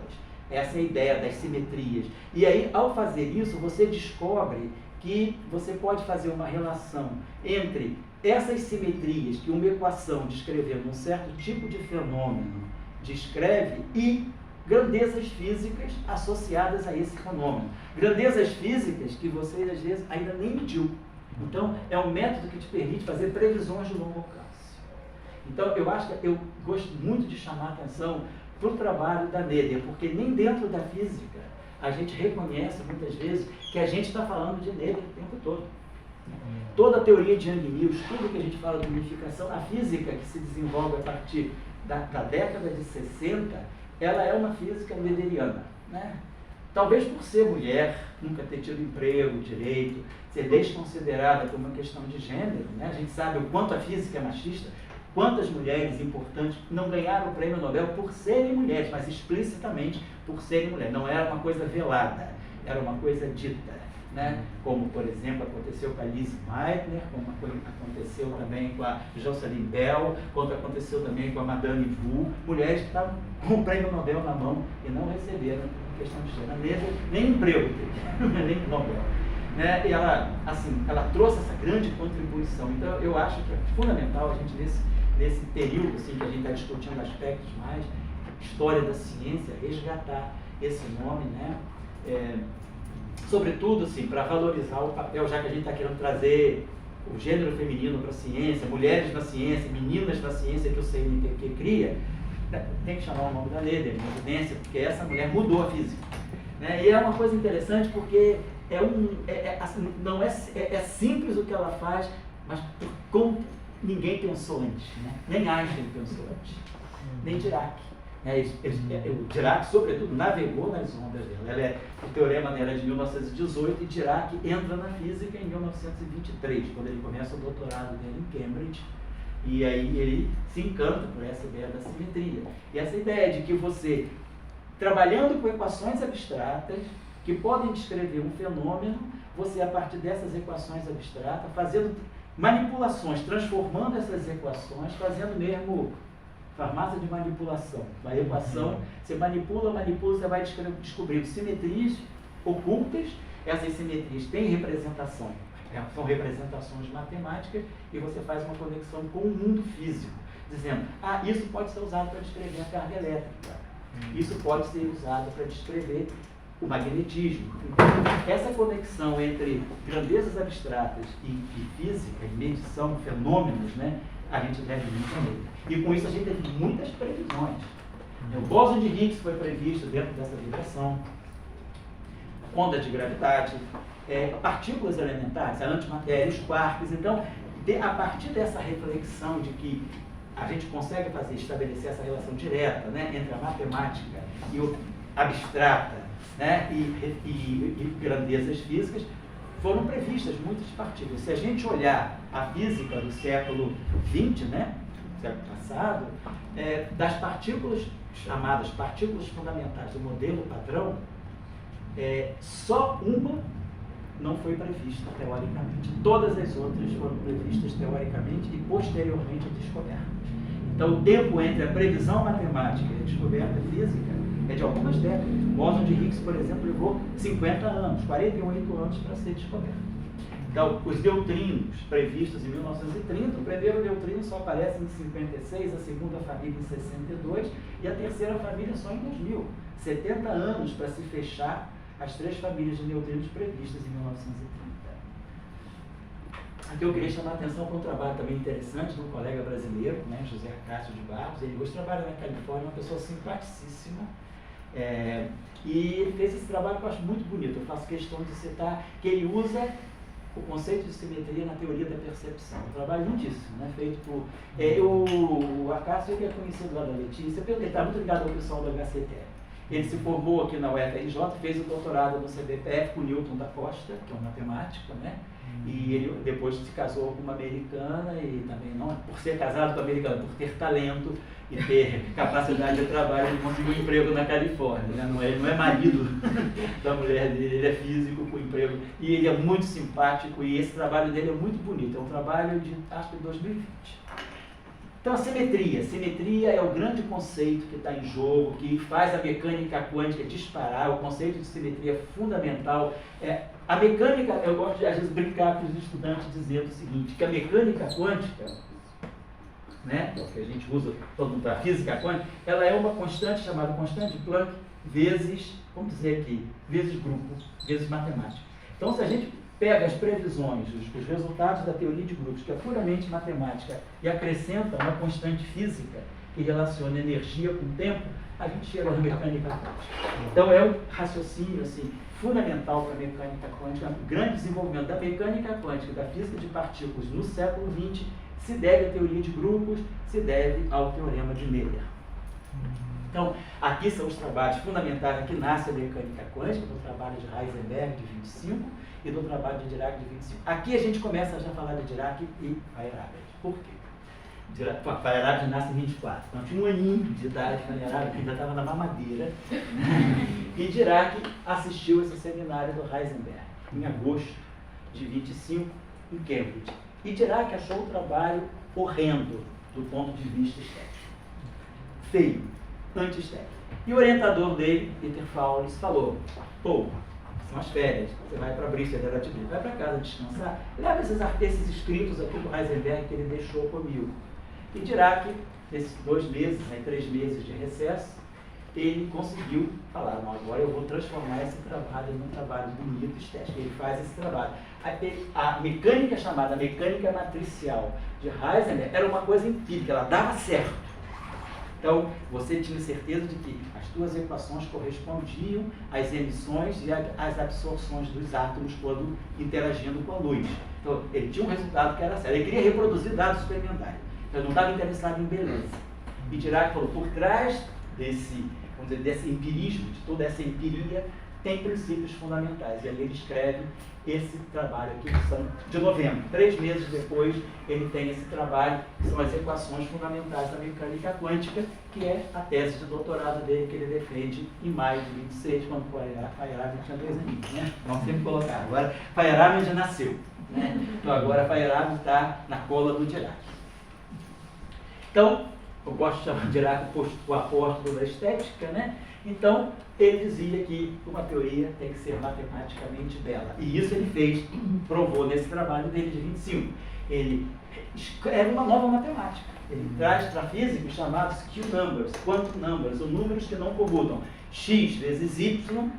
Essa é a ideia das simetrias. E aí, ao fazer isso, você descobre que você pode fazer uma relação entre essas simetrias que uma equação descrevendo um certo tipo de fenômeno descreve e grandezas físicas associadas a esse fenômeno. Grandezas físicas que você, às vezes, ainda nem mediu. Então, é um método que te permite fazer previsões de longo alcance. Então, eu gosto muito de chamar a atenção para o trabalho da Noether, porque nem dentro da física a gente reconhece, muitas vezes, que a gente está falando de Noether o tempo todo. Toda a teoria de Young-Mills, tudo que a gente fala de unificação, a física que se desenvolve a partir da década de 60, ela é uma física noetheriana, né? Talvez por ser mulher, nunca ter tido emprego, direito, ser desconsiderada por uma questão de gênero, né? A gente sabe o quanto a física é machista, quantas mulheres importantes não ganharam o prêmio Nobel por serem mulheres, mas explicitamente por serem mulheres. Não era uma coisa velada, era uma coisa dita, né? Como, por exemplo, aconteceu com a Lise Meitner, como aconteceu também com a Jocelyn Bell, como aconteceu também com a Madame Wu, mulheres que estavam com o prêmio Nobel na mão e não receberam questão de gênero, nem emprego, nem Nobel. Né? E ela, assim, ela trouxe essa grande contribuição. Então, eu acho que é fundamental a gente, nesse período assim, que a gente está discutindo aspectos mais história da ciência, resgatar esse nome, né? Sobretudo, assim, para valorizar o papel, já que a gente está querendo trazer o gênero feminino para a ciência, mulheres na ciência, meninas na ciência que o CNPq cria, tem que chamar o nome da Noether, em evidência, porque essa mulher mudou a física. Né? E é uma coisa interessante porque não é simples o que ela faz, mas como ninguém pensou antes, né? Nem Einstein pensou antes, nem Dirac. O Dirac, sobretudo, navegou nas ondas dela. O teorema dela é de 1918 e Dirac entra na física em 1923, quando ele começa o doutorado dele em Cambridge. E aí ele se encanta por essa ideia da simetria. E essa ideia de que você, trabalhando com equações abstratas, que podem descrever um fenômeno, você, a partir dessas equações abstratas, fazendo manipulações, transformando essas equações, fazendo mesmo farmácia de manipulação. Uma equação, você manipula, você vai descobrindo simetrias ocultas. Essas simetrias têm representação, são representações matemáticas, e você faz uma conexão com o mundo físico, dizendo, isso pode ser usado para descrever a carga elétrica, isso pode ser usado para descrever o magnetismo. Então, essa conexão entre grandezas abstratas e física, e medição, fenômenos, né, a gente deve muito a Noether. E com isso a gente teve muitas previsões. O bóson de Higgs foi previsto dentro dessa vibração, onda de gravidade, partículas elementares, a antimatéria, os quarks. Então, a partir dessa reflexão de que a gente consegue estabelecer essa relação direta, né, entre a matemática e o abstrata, né, e grandezas físicas, foram previstas muitas partículas. Se a gente olhar a física do século XX, né, século passado, das partículas chamadas partículas fundamentais do modelo padrão, só uma não foi prevista teoricamente. Todas as outras foram previstas teoricamente e posteriormente descobertas. Então, o tempo entre a previsão matemática e a descoberta física é de algumas décadas. O bóson de Higgs, por exemplo, levou 50 anos, 48 anos para ser descoberto. Então, os neutrinos previstos em 1930, o primeiro neutrino só aparece em 56, a segunda família em 62 e a terceira família só em 2000. 70 anos para se fechar as três famílias de neutrinos previstas em 1930. Aqui eu queria chamar a atenção para um trabalho também interessante de um colega brasileiro, né, José Cássio de Barros. Ele hoje trabalha na Califórnia, uma pessoa simpaticíssima. E ele fez esse trabalho que eu acho muito bonito. Eu faço questão de citar que ele usa o conceito de simetria na teoria da percepção. Um trabalho lindíssimo, né, feito por... o Acácio, que é conhecido lá da Letícia, ele está muito ligado ao pessoal do HCTR. Ele se formou aqui na UFRJ, fez o doutorado no CBPF com Newton da Costa, que é um matemático, né? E ele depois se casou com uma americana e também, não por ser casado com uma americana, por ter talento e ter capacidade de trabalho, ele conseguiu um emprego na Califórnia, né? Ele não é marido da mulher dele, ele é físico com emprego. E ele é muito simpático e esse trabalho dele é muito bonito, é um trabalho de, acho que 2020. Então a simetria. Simetria é o grande conceito que está em jogo, que faz a mecânica quântica disparar. O conceito de simetria é fundamental. A mecânica, eu gosto de às vezes brincar com os estudantes dizendo o seguinte, que a mecânica quântica, né, que é o que a gente usa todo mundo para a física quântica, ela é uma constante chamada constante de Planck vezes, vamos dizer aqui, vezes grupo, vezes matemática. Então se a gente pega as previsões, os resultados da teoria de grupos, que é puramente matemática, e acrescenta uma constante física que relaciona energia com tempo, a gente chega na mecânica quântica. Então é um raciocínio assim, fundamental para a mecânica quântica. O grande desenvolvimento da mecânica quântica, da física de partículas no século XX, se deve à teoria de grupos, se deve ao teorema de Miller. Então, aqui são os trabalhos fundamentais, aqui nasce a mecânica quântica, do trabalho de Heisenberg de 25 e do trabalho de Dirac de 25. Aqui a gente começa já a falar de Dirac e Feyerabend. Por quê? Feyerabend nasce em 24, então tinha um aninho de idade, Feyerabend ainda estava na mamadeira, e Dirac assistiu esse seminário do Heisenberg, em agosto de 25, em Cambridge. E Dirac achou o trabalho horrendo do ponto de vista estético. Feio, anti-estético. E o orientador dele, Peter Fowles, falou, pô, são as férias, você vai para Bristol, vai para casa descansar, leva esses escritos aqui do Heisenberg que ele deixou comigo. E Dirac, nesses 2 meses, 3 meses de recesso, ele conseguiu falar, não, agora eu vou transformar esse trabalho num trabalho bonito e estético. Ele faz esse trabalho. A mecânica chamada mecânica matricial de Heisenberg era uma coisa empírica, ela dava certo. Então, você tinha certeza de que as duas equações correspondiam às emissões e às absorções dos átomos quando interagindo com a luz. Então, ele tinha um resultado que era certo. Ele queria reproduzir dados experimentais. Então, ele não estava interessado em beleza. E Dirac falou, por trás desse empirismo, de toda essa empiria, tem princípios fundamentais. E aí ele escreve esse trabalho aqui, que são de novembro. 3 meses depois, ele tem esse trabalho, que são as equações fundamentais da mecânica quântica, que é a tese de doutorado dele, que ele defende em maio de 26, quando Feyerabend tinha 2 aninhos, né? Vamos sempre colocar. Agora, Feyerabend já nasceu, né? Então agora Feyerabend está na cola do Dirac. Então, eu gosto de chamar de Dirac o apóstolo da estética, né? Então, ele dizia que uma teoria tem que ser matematicamente bela. E isso ele fez, provou nesse trabalho dele de 25. Ele escreve uma nova matemática. Ele traz para a física os chamados Q-numbers, quantum numbers, ou números que não comutam. X vezes Y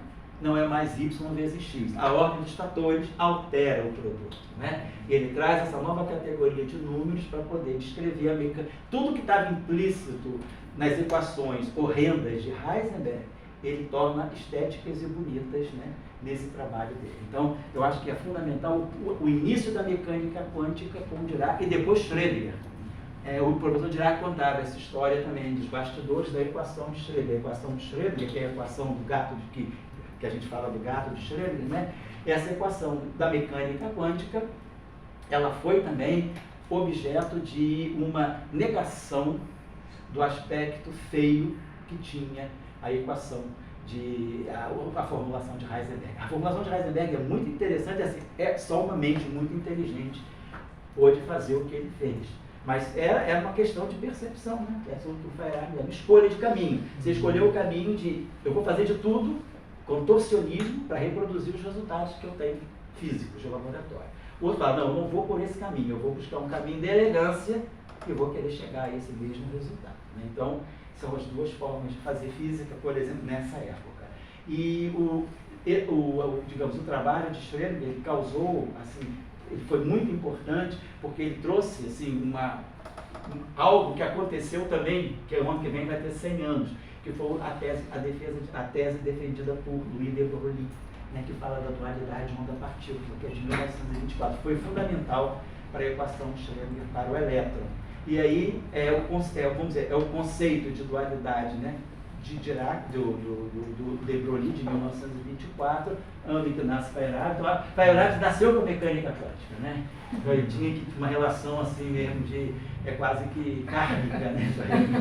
não é mais Y vezes X. A ordem dos fatores altera o produto, né? Ele traz essa nova categoria de números para poder descrever a mecânica. Tudo que estava implícito nas equações horrendas de Heisenberg, ele torna estéticas e bonitas, né, nesse trabalho dele. Então, eu acho que é fundamental o início da mecânica quântica com Dirac e depois Schrödinger. O professor Dirac contava essa história também dos bastidores da equação de Schrödinger. A equação de Schrödinger, que é a equação do gato, que a gente fala do gato de Schrödinger, né? Essa equação da mecânica quântica, ela foi também objeto de uma negação do aspecto feio que tinha a equação a formulação de Heisenberg. A formulação de Heisenberg é muito interessante, assim, é só uma mente muito inteligente pôde fazer o que ele fez. Mas era uma questão de percepção, né? É sobre o que o Feyerabend, escolha de caminho. Você escolheu o caminho de, eu vou fazer de tudo, contorcionismo, para reproduzir os resultados que eu tenho físicos de laboratório. O outro fala, não, eu não vou por esse caminho, eu vou buscar um caminho de elegância e vou querer chegar a esse mesmo resultado, né? Então, são as duas formas de fazer física, por exemplo, nessa época. E digamos, o trabalho de Schrödinger, ele causou, assim, ele foi muito importante, porque ele trouxe, assim, algo que aconteceu também, que o ano que vem vai ter 100 anos, que foi a tese defendida por Louis de Broglie, né, que fala da dualidade onda-partícula, que é de 1924. Foi fundamental para a equação de Schrödinger para o elétron. E aí vamos dizer, é o conceito de dualidade, né, de Dirac, do de Broglie, de 1924, ano em que nasce Feyerabend. Então, Feyerabend nasceu com a mecânica quântica, né? Então, ele tinha uma relação assim mesmo de, quase que kármica, né?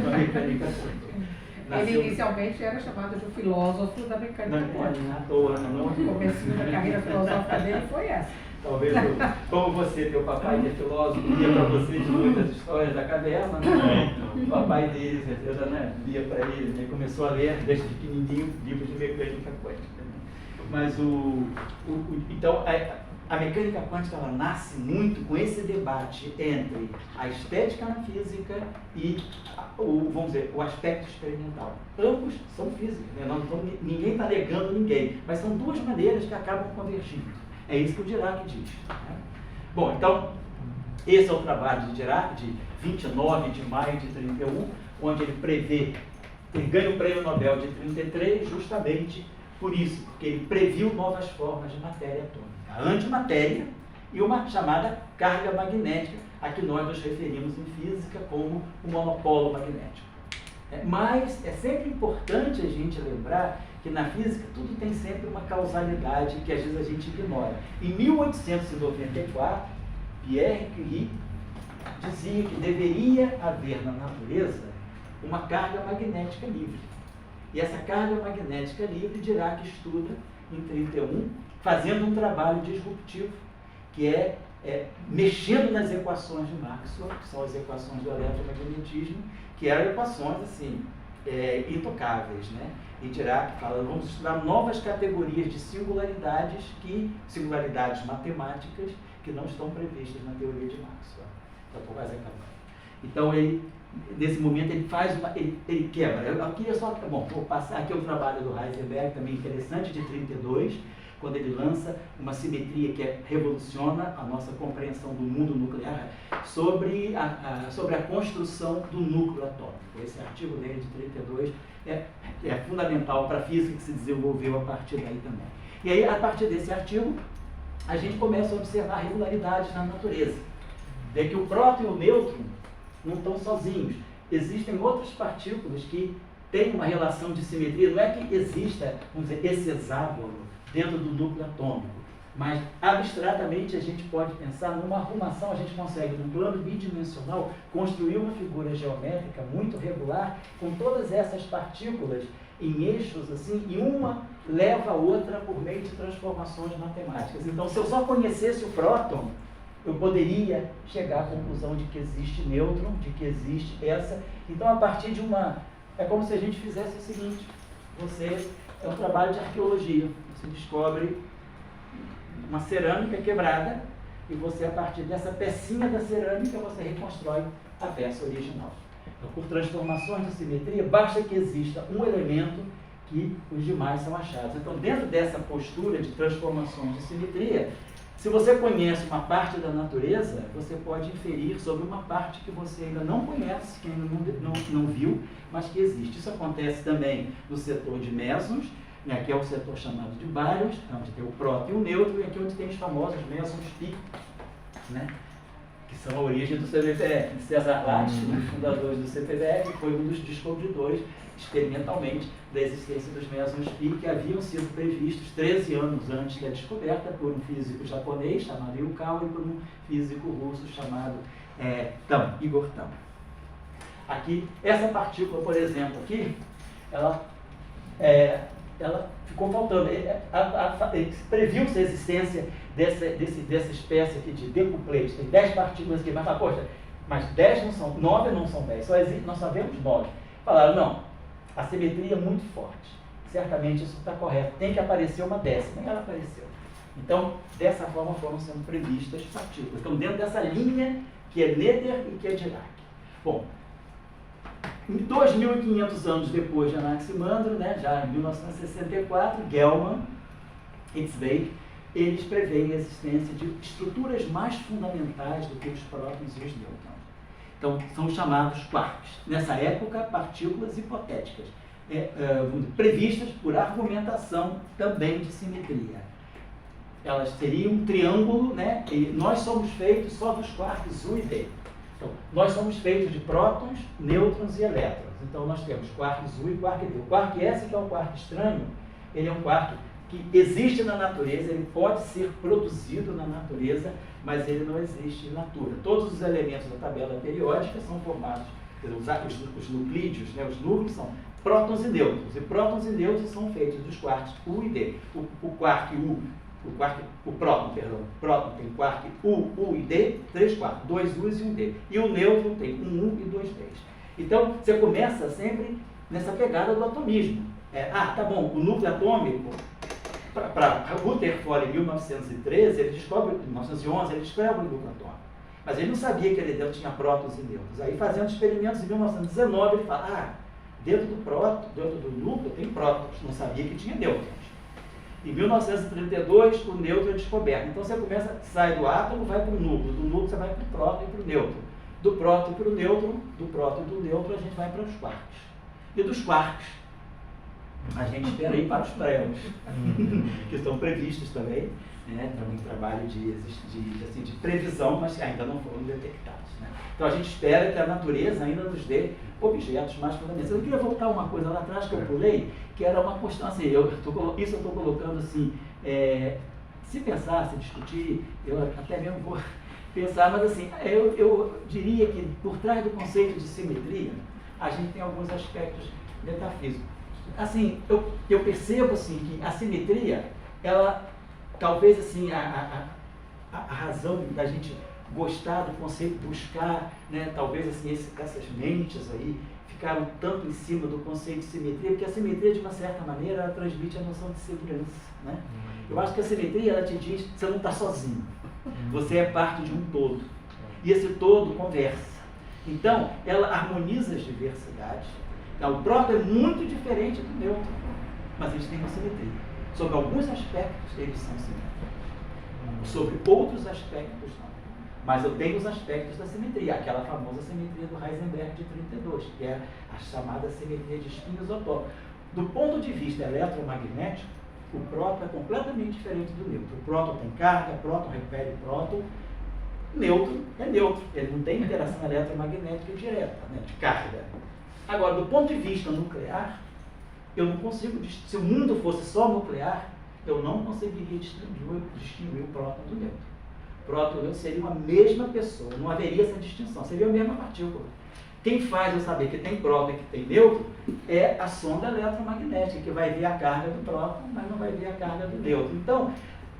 Com a mecânica quântica. Ele inicialmente era chamado de um filósofo da mecânica quântica. Não, à toa, não. O começo da carreira filosófica dele foi essa. Talvez, como você, teu papai, que é filósofo, lia para você de muitas histórias da caverna, né? O papai dele, certeza, né? Lia para ele, ele começou a ler, desde pequenininho, livros de mecânica quântica. Né? Mas então, a mecânica quântica, ela nasce muito com esse debate entre a estética na física e, vamos dizer, o aspecto experimental. Ambos são físicos, né? Ninguém está negando ninguém, mas são duas maneiras que acabam convergindo. É isso que o Dirac diz. Né? Bom, então, esse é o trabalho de Dirac, de 29 de maio de 31, onde ele prevê, ele ganha o prêmio Nobel de 33 justamente por isso, porque ele previu novas formas de matéria atômica, a antimatéria e uma chamada carga magnética, a que nós nos referimos em física como o monopolo magnético. Mas é sempre importante a gente lembrar que na física tudo tem sempre uma causalidade que às vezes a gente ignora. Em 1894, Pierre Curie dizia que deveria haver na natureza uma carga magnética livre. E essa carga magnética livre, Dirac estuda em 31, fazendo um trabalho disruptivo, que é mexendo nas equações de Maxwell, que são as equações do eletromagnetismo, que eram equações assim, intocáveis, né? E Dirac fala, vamos estudar novas categorias de singularidades matemáticas que não estão previstas na teoria de Maxwell. Então, quase acabando. Então, nesse momento, ele faz ele quebra. Eu queria só, vou passar aqui o trabalho do Heisenberg, também interessante, de 32, quando ele lança uma simetria que revoluciona a nossa compreensão do mundo nuclear sobre a construção do núcleo atômico. Esse artigo dele de 32 é fundamental para a física que se desenvolveu a partir daí também. E aí, a partir desse artigo, a gente começa a observar regularidades na natureza. Vê que o próton e o nêutron não estão sozinhos. Existem outras partículas que têm uma relação de simetria. Não é que exista, vamos dizer, esse hexágono dentro do núcleo atômico, mas abstratamente a gente pode pensar numa arrumação, a gente consegue, num plano bidimensional, construir uma figura geométrica muito regular, com todas essas partículas em eixos, assim, e uma leva a outra por meio de transformações matemáticas. Então, se eu só conhecesse o próton, eu poderia chegar à conclusão de que existe nêutron, de que existe essa. Então, a partir de é como se a gente fizesse o seguinte, é um trabalho de arqueologia, você descobre uma cerâmica quebrada e você, a partir dessa pecinha da cerâmica, você reconstrói a peça original. Então, por transformações de simetria, basta que exista um elemento que os demais são achados. Então, dentro dessa postura de transformações de simetria, se você conhece uma parte da natureza, você pode inferir sobre uma parte que você ainda não conhece, que ainda não viu, mas que existe. Isso acontece também no setor de mesons, né, que é o setor chamado de baryons, onde tem o próton e o nêutron, e aqui onde tem os famosos mesons pi, né, que são a origem do CPVR. César Lattes, um dos fundadores do CPVR, foi um dos descobridores, experimentalmente, da existência dos mesons pi, que haviam sido previstos 13 anos antes da descoberta por um físico japonês chamado Yukawa e por um físico russo chamado Igor Tamm. Aqui, essa partícula, por exemplo, aqui, ela ficou faltando. Previu-se a existência dessa espécie aqui de decuplete. Tem 10 partículas aqui, mas fala, poxa, mas 10 não são, 9 não são 10, nós só vemos 9. Falaram, não, a simetria é muito forte. Certamente isso está correto. Tem que aparecer uma décima, e ela apareceu. Então, dessa forma foram sendo previstas partículas. Então, dentro dessa linha que é Noether e que é Dirac. Bom, 2.500 anos depois de Anaximandro, né, já em 1964, Gell-Mann e Zweig, eles preveem a existência de estruturas mais fundamentais do que os prótons e os nêutrons. Então, são chamados quarks. Nessa época, partículas hipotéticas, previstas por argumentação também de simetria. Elas seriam um triângulo, né, e nós somos feitos só dos quarks U e D. Então, nós somos feitos de prótons, nêutrons e elétrons. Então nós temos quarks U e quark D. O quark S, que é um quark estranho, ele é um quark que existe na natureza, ele pode ser produzido na natureza, mas ele não existe in natura. Todos os elementos da tabela periódica são formados, os nuclídeos, né, os núcleos são prótons e nêutrons, e prótons e nêutrons são feitos dos quarks U e D. O quark U, o próton tem quark U e D, 3 quarks, 2 U's e 1 D. E o nêutron tem 1 U e 2 D's. Então, você começa sempre nessa pegada do atomismo. Tá bom, o núcleo atômico, para Rutherford em 1913, ele descobre, em 1911, ele descobre o núcleo atômico. Mas ele não sabia que ali dentro tinha prótons e nêutrons. Aí, fazendo experimentos em 1919, ele fala, dentro do núcleo tem prótons. Não sabia que tinha nêutrons. Em 1932, o nêutron é descoberto. Então, você sai do átomo, vai para o núcleo. Do núcleo, você vai para o próton e para o nêutron. Do próton para o nêutron, do próton e do nêutron, a gente vai para os quarks. E dos quarks, a gente espera ir para os prédios, que estão previstos também, né, um trabalho de previsão, mas ainda não foram detectados. Né? Então a gente espera que a natureza ainda nos dê objetos mais fundamentais. Eu queria voltar uma coisa lá atrás que eu pulei, que era uma questão assim, isso eu estou colocando assim, se pensar, se discutir, eu até mesmo vou pensar, mas assim, eu diria que por trás do conceito de simetria, a gente tem alguns aspectos metafísicos. Assim, eu percebo assim, que a simetria, ela, talvez assim, a razão da gente gostar do conceito, buscar, né, talvez assim, essas mentes aí, ficaram tanto em cima do conceito de simetria, porque a simetria, de uma certa maneira, ela transmite a noção de segurança. Né? Eu acho que a simetria, ela te diz que você não está sozinho, você é parte de um todo, e esse todo conversa. Então, ela harmoniza as diversidades. Então, o próton é muito diferente do nêutron, mas eles têm uma simetria. Sobre alguns aspectos, eles são simétricos. Sobre outros aspectos, não. Mas eu tenho os aspectos da simetria, aquela famosa simetria do Heisenberg de 32, que é a chamada simetria de spin isotópico. Do ponto de vista eletromagnético, o próton é completamente diferente do nêutron. O próton tem carga, próton repele próton. Nêutron é neutro, ele não tem interação eletromagnética direta, né, de carga. Agora, do ponto de vista nuclear, eu não consigo, se o mundo fosse só nuclear, eu não conseguiria distinguir o próton do nêutron. O próton e o nêutron seriam a mesma pessoa, não haveria essa distinção, seria a mesma partícula. Quem faz eu saber que tem próton e que tem nêutron é a sonda eletromagnética, que vai ver a carga do próton, mas não vai ver a carga do nêutron. Então,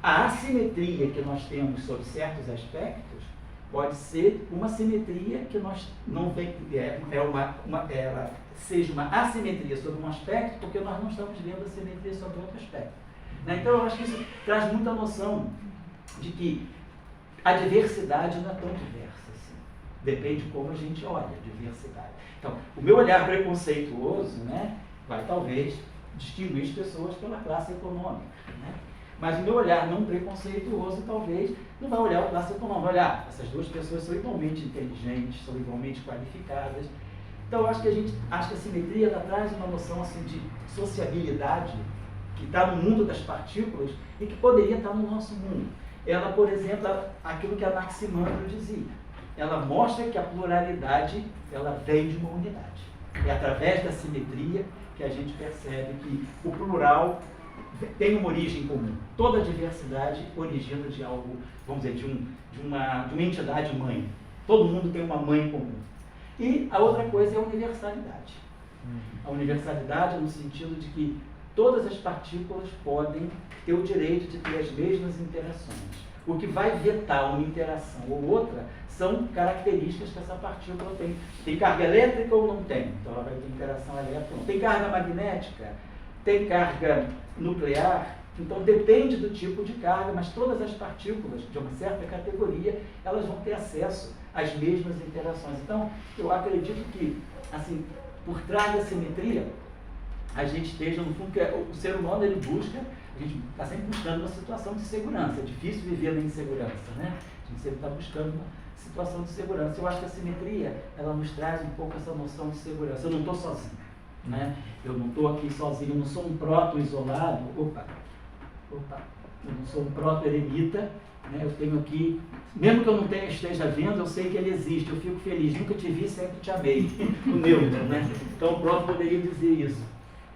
a assimetria que nós temos sobre certos aspectos pode ser uma simetria que nós não vem, ela seja uma assimetria sobre um aspecto, porque nós não estamos vendo a simetria sobre outro aspecto. Né? Então, eu acho que isso traz muita noção de que a diversidade não é tão diversa assim. Depende de como a gente olha a diversidade. Então, o meu olhar preconceituoso, né, vai talvez distinguir as pessoas pela classe econômica. Né? Mas o meu olhar não preconceituoso, talvez, não vai olhar a classe econômica, vai olhar, essas duas pessoas são igualmente inteligentes, são igualmente qualificadas. Então, eu acho que a simetria ela traz uma noção assim, de sociabilidade que está no mundo das partículas e que poderia estar no nosso mundo. Ela, por exemplo, aquilo que a Anaximandro dizia, ela mostra que a pluralidade ela vem de uma unidade. É através da simetria que a gente percebe que o plural tem uma origem comum. Toda a diversidade origina de algo, vamos dizer, de uma entidade mãe. Todo mundo tem uma mãe comum. E a outra coisa é a universalidade. A universalidade no sentido de que todas as partículas podem ter o direito de ter as mesmas interações. O que vai vetar uma interação ou outra são características que essa partícula tem. Tem carga elétrica ou não tem? Então ela vai ter interação elétrica ou não. Tem carga magnética? Tem carga nuclear? Então depende do tipo de carga, mas todas as partículas de uma certa categoria, elas vão ter acesso às mesmas interações. Então, eu acredito que, assim, por trás da simetria, a gente esteja, no fundo, que o ser humano, ele busca, a gente está sempre buscando uma situação de segurança. É difícil viver na insegurança, né? A gente sempre está buscando uma situação de segurança. Eu acho que a simetria, ela nos traz um pouco essa noção de segurança. Eu não estou sozinho, né? Eu não estou aqui sozinho, eu não sou um próton isolado. Eu não sou um proto-eremita né? Eu tenho aqui, mesmo que eu não esteja vendo, eu sei que ele existe, eu fico feliz, nunca te vi, sempre te amei, o neutro, né? Então o próprio poderia dizer isso.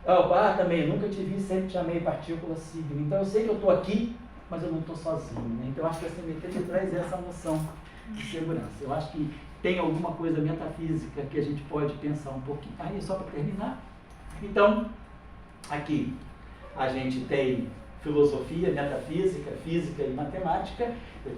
O bar também, nunca te vi, sempre te amei, partícula signo. Então eu sei que eu estou aqui, mas eu não estou sozinho, né? Então eu acho que a CMT me traz essa noção de segurança. Eu acho que tem alguma coisa metafísica que a gente pode pensar um pouquinho. Aí, só para terminar. Então, aqui a gente tem filosofia, metafísica, física e matemática.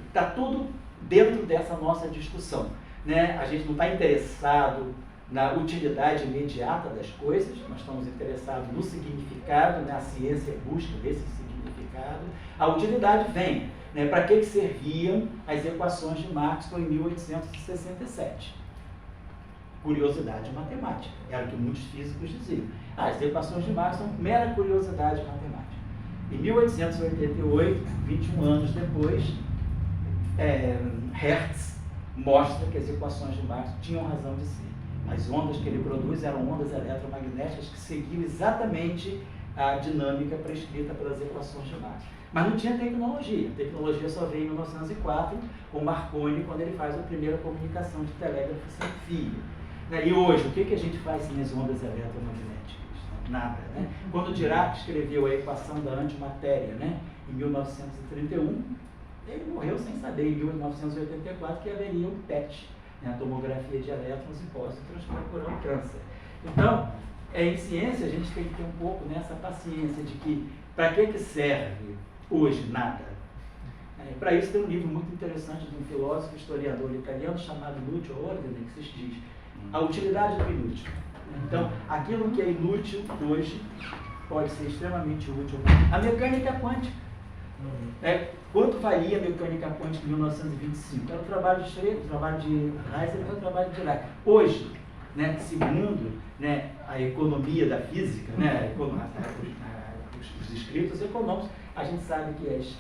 Está tudo dentro dessa nossa discussão, né? A gente não está interessado na utilidade imediata das coisas, nós estamos interessados no significado, né? A ciência busca esse significado. A utilidade vem, né? Para que serviam as equações de Maxwell em 1867? Curiosidade matemática, era o que muitos físicos diziam. As equações de Maxwell são mera curiosidade matemática. Em 1888, 21 anos depois, Hertz mostra que as equações de Maxwell tinham razão de ser. As ondas que ele produz eram ondas eletromagnéticas que seguiam exatamente a dinâmica prescrita pelas equações de Maxwell. Mas não tinha tecnologia. A tecnologia só veio em 1904, com Marconi, quando ele faz a primeira comunicação de telégrafo sem fio. E hoje, o que a gente faz sem as ondas eletromagnéticas? Nada, né? Quando Dirac escreveu a equação da antimatéria, né, em 1931, ele morreu sem saber, em 1984, que haveria o PET, né, a tomografia de elétrons e positons para curar o câncer. Então, em ciência, a gente tem que ter um pouco nessa paciência de que, para que serve hoje nada? Para isso tem um livro muito interessante de um filósofo historiador italiano chamado Lucio Ordine, que se diz A Utilidade do Inútil. Então, aquilo que é inútil hoje pode ser extremamente útil. A mecânica quântica. Quanto valia a mecânica quântica em 1925? Era o trabalho de Schrödinger, o trabalho de Heisenberg, o trabalho de Dirac. Hoje, né, segundo, né, a economia da física, né, os escritos econômicos, a gente sabe que as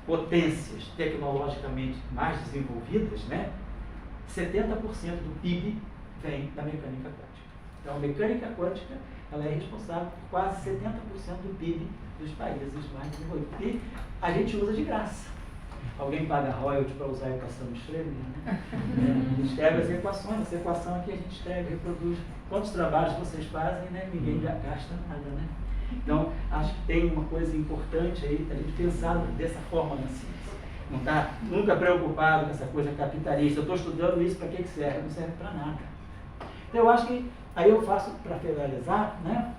potências tecnologicamente mais desenvolvidas, né, 70% do PIB vem da mecânica quântica. Então, a mecânica quântica ela é responsável por quase 70% do PIB dos países mais desenvolvidos. E a gente usa de graça. Alguém paga royalty para usar a equação de Schrödinger, né? A gente escreve as equações, essa equação aqui a gente escreve, reproduz. Quantos trabalhos vocês fazem, né? Ninguém gasta nada, né? Então, acho que tem uma coisa importante aí, a gente pensar dessa forma na ciência. Não está nunca preocupado com essa coisa capitalista. Eu estou estudando isso, para que serve? Não serve para nada. Então, eu acho que, aí eu faço, para finalizar, né?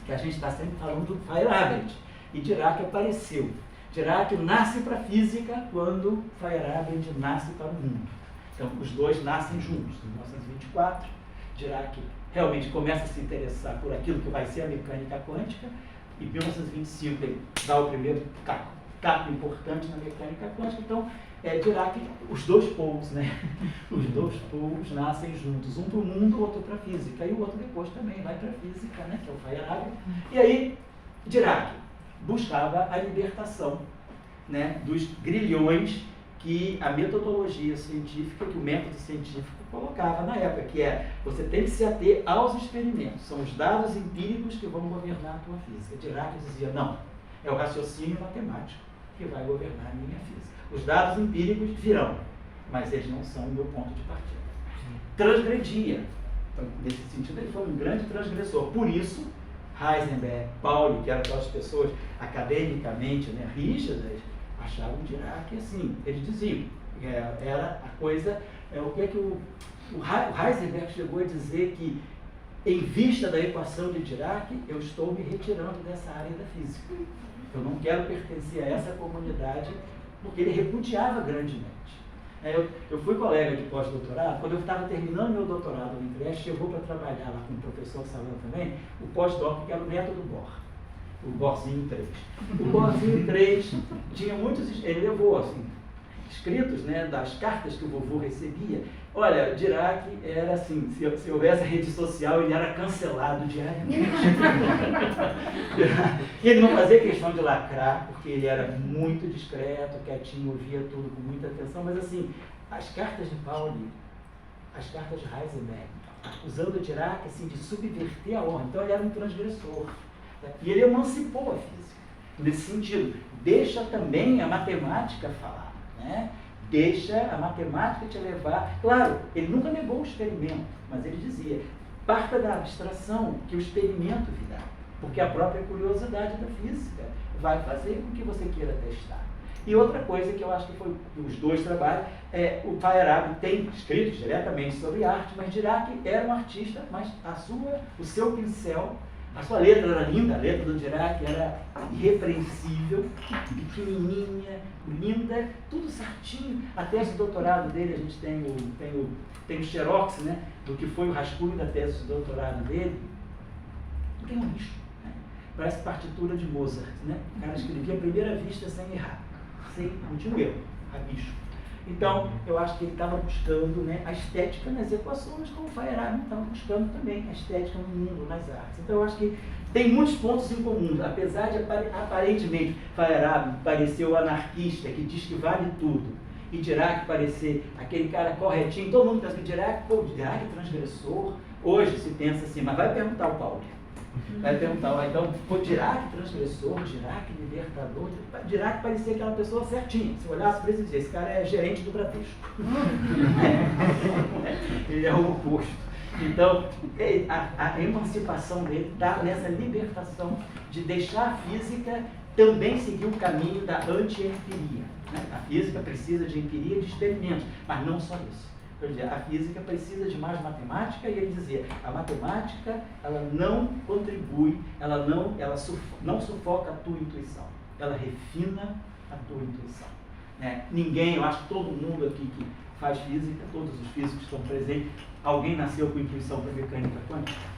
Que a gente está sempre falando do Feyerabend. E Dirac apareceu. Dirac nasce para a física quando Feyerabend nasce para o mundo. Então, os dois nascem juntos. Em 1924, Dirac realmente começa a se interessar por aquilo que vai ser a mecânica quântica. E em 1925 ele dá o primeiro taco importante na mecânica quântica. Então, Dirac, os dois polos, né? Os dois polos nascem juntos, um para o mundo, o outro para a física. E o outro depois também vai para a física, né? Que é o Feyerabend. E aí, Dirac buscava a libertação, né, dos grilhões que a metodologia científica, que o método científico colocava na época, que você tem que se ater aos experimentos, são os dados empíricos que vão governar a tua física. Dirac dizia, não, é o raciocínio matemático que vai governar a minha física. Os dados empíricos virão, mas eles não são o meu ponto de partida. Transgredia. Então, nesse sentido, ele foi um grande transgressor. Por isso, Heisenberg, Pauli, que eram aquelas pessoas academicamente, né, rígidas, achavam Dirac assim. Eles diziam, era a coisa, o que é que o Heisenberg chegou a dizer que, em vista da equação de Dirac, eu estou me retirando dessa área da física. Eu não quero pertencer a essa comunidade, porque ele repudiava grandemente. Eu fui colega de pós-doutorado, quando eu estava terminando meu doutorado no INCRES, chegou para trabalhar lá com o professor Salão também, o pós-doc, que era o método Bohr, o Bohrzinho 3. O Bohrzinho 3 tinha muitos, ele levou assim, escritos, né, das cartas que o vovô recebia. Olha, Dirac era assim, se houvesse rede social, ele era cancelado diariamente. Ele não fazia questão de lacrar, porque ele era muito discreto, quietinho, ouvia tudo com muita atenção, mas assim, as cartas de Pauli, as cartas de Heisenberg, acusando Dirac assim, de subverter a ordem. Então ele era um transgressor. Tá? E ele emancipou a física, nesse sentido. Deixa também a matemática falar. né? Deixa a matemática te levar. Claro, ele nunca negou o experimento, mas ele dizia, parta da abstração que o experimento virá, porque a própria curiosidade da física vai fazer com que você queira testar. E outra coisa que eu acho que foi os dois trabalhos, o Feyerabend tem escrito diretamente sobre arte, mas Dirac era um artista, mas o seu pincel, a sua letra era linda, a letra do Dirac era irrepreensível, pequenininha, linda, tudo certinho. A tese de doutorado dele, a gente tem o xerox, né, do que foi o rascunho da tese de doutorado dele, tem um lixo, né? Parece partitura de Mozart, né? O cara escrevia à primeira vista sem errar. Não tinha um erro, rabicho. Então, eu acho que ele estava buscando, né, a estética nas equações, como o Feyerabend estava buscando também a estética no mundo, nas artes. Então, eu acho que tem muitos pontos em comum, apesar de aparentemente Feyerabend parecer o anarquista que diz que vale tudo, e Dirac parecer aquele cara corretinho. Todo mundo pensa que Dirac é transgressor. Hoje se pensa assim, mas vai perguntar ao Paulo. Vai perguntar, então, Dirac transgressor, Dirac libertador, Dirac parecia aquela pessoa certinha. Se olhasse para ele e dizia, esse cara é gerente do Bradesco. Ele é o oposto. Então, a emancipação dele está nessa libertação de deixar a física também seguir o caminho da anti-empiria. A física precisa de empiria, de experimentos, mas não só isso. A física precisa de mais matemática, e ele dizia, a matemática ela não contribui, ela não sufoca a tua intuição, ela refina a tua intuição. Ninguém, eu acho que todo mundo aqui que faz física, todos os físicos estão presentes, alguém nasceu com intuição para mecânica quântica?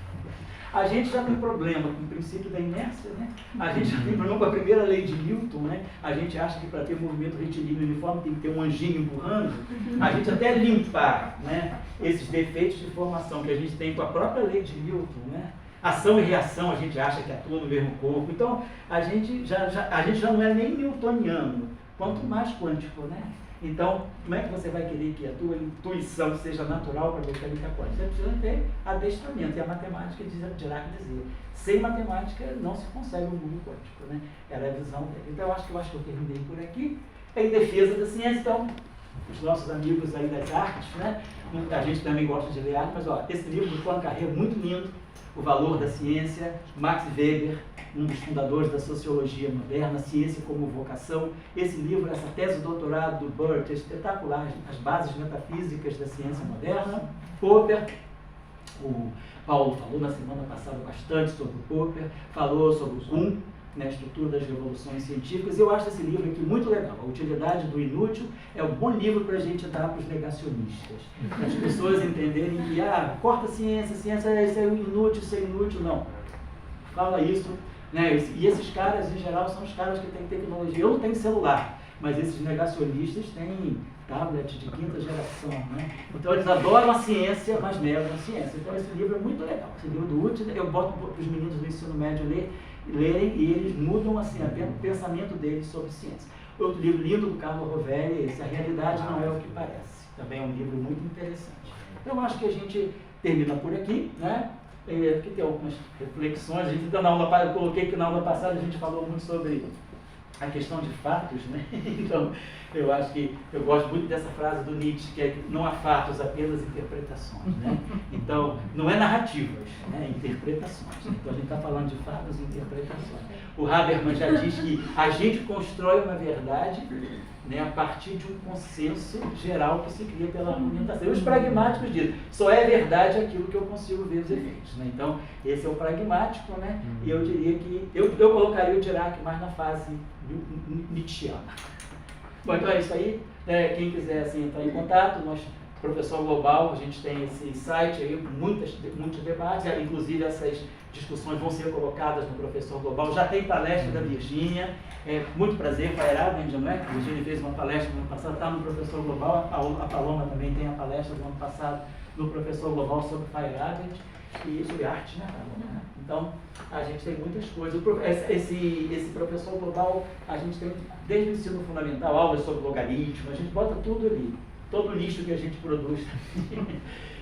A gente já tem problema com o princípio da inércia, né? A gente já tem problema com a primeira lei de Newton, né? A gente acha que para ter movimento retilíneo uniforme tem que ter um anjinho empurrando. A gente até limpa, né, esses defeitos de formação que a gente tem com a própria lei de Newton, né? Ação e reação a gente acha que atua no mesmo corpo. Então, a gente já não é nem newtoniano, quanto mais quântico, né? Então, como é que você vai querer que a tua intuição seja natural para a mecânica quântica? Você precisa ter adestramento, e a matemática, Dirac dizia, sem matemática não se consegue um mundo quântico, né? Era a visão dele. Então, eu acho que eu terminei por aqui. Em defesa da ciência, então, os nossos amigos aí das artes, né? A gente também gosta de ler arte, mas ó, esse livro do Poincaré é muito lindo, O Valor da Ciência, Max Weber, um dos fundadores da sociologia moderna, Ciência como Vocação. Esse livro, essa tese de doutorado do Burt, é espetacular, As Bases Metafísicas da Ciência Moderna. Popper, o Paulo falou na semana passada bastante sobre o Popper, falou sobre o Kuhn, né, a estrutura das revoluções científicas. Eu acho esse livro aqui muito legal. A Utilidade do Inútil é um bom livro para a gente dar para os negacionistas. Para as pessoas entenderem que, corta a ciência isso é inútil, isso é inútil. Não. Fala isso. Né? E esses caras, em geral, são os caras que têm tecnologia. Eu não tenho celular, mas esses negacionistas têm tablet de quinta geração. Né? Então, eles adoram a ciência, mas negam a ciência. Então, esse livro é muito legal. Esse livro do Útil, eu boto para os meninos do ensino médio lerem, e eles mudam assim, o pensamento deles sobre ciência. Outro livro lindo do Carlo Rovelli, esse A Realidade Não É o que Parece. Também é um livro muito interessante. Então, eu acho que a gente termina por aqui, né? Aqui tem algumas reflexões. A gente, eu coloquei que na aula passada a gente falou muito sobre a questão de fatos, né? Então, eu acho que eu gosto muito dessa frase do Nietzsche, que é que não há fatos, apenas interpretações, né? Então, não é narrativas, né? Interpretações. Então, a gente está falando de fatos e interpretações. O Habermas já diz que a gente constrói uma verdade, né, a partir de um consenso geral que se cria pela argumentação. E os pragmáticos dizem, só é verdade aquilo que eu consigo ver os efeitos. Né? Então, esse é o pragmático, né? E eu diria que eu colocaria o Dirac mais na fase nietzschiana. Bom, então é isso aí. Quem quiser assim, entrar em contato, nós, Professor Global, a gente tem esse site aí com muitos debates, inclusive essas discussões vão ser colocadas no Professor Global. Já tem palestra da Virgínia, muito prazer, Feyerabend, não é? A Virgínia fez uma palestra no ano passado, está no Professor Global, a Paloma também tem a palestra do ano passado no Professor Global sobre Feyerabend e sobre arte, né, Paloma? Então, a gente tem muitas coisas. Esse Professor Global, a gente tem, desde o ensino fundamental, aulas sobre logaritmo, a gente bota tudo ali, todo o lixo que a gente produz.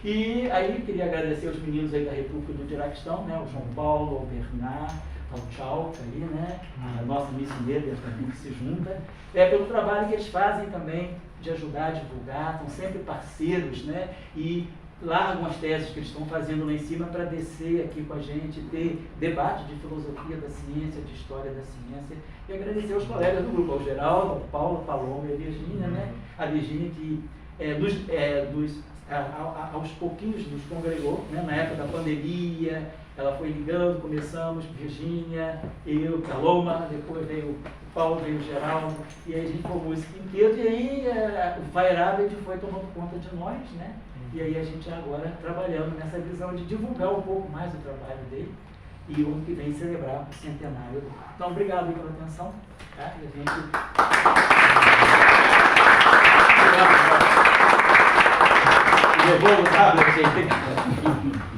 E aí, queria agradecer aos meninos aí da República do Diraquistão, né, o João Paulo, o Bernard, ao Tchau, ali, né? A nossa missioneira também que se junta, pelo trabalho que eles fazem também de ajudar a divulgar, estão sempre parceiros, né? E largam as teses que eles estão fazendo lá em cima para descer aqui com a gente, ter debate de filosofia da ciência, de história da ciência, e agradecer aos colegas do grupo, ao Geraldo, ao Paulo, a Paloma e a Virgínia, né? A Virgínia que aos pouquinhos nos congregou, né? Na época da pandemia, ela foi ligando, começamos, Virgínia, eu, Paloma, depois veio o Paulo, veio o Geraldo, e aí a gente formou esse quinteto, e aí o Fairabed foi tomando conta de nós, né? E aí a gente agora trabalhando nessa visão de divulgar um pouco mais o trabalho dele, e o ano que vem celebrar o centenário. Então, obrigado pela atenção. Tá? E a gente... Obrigado. Levou o tablet aí.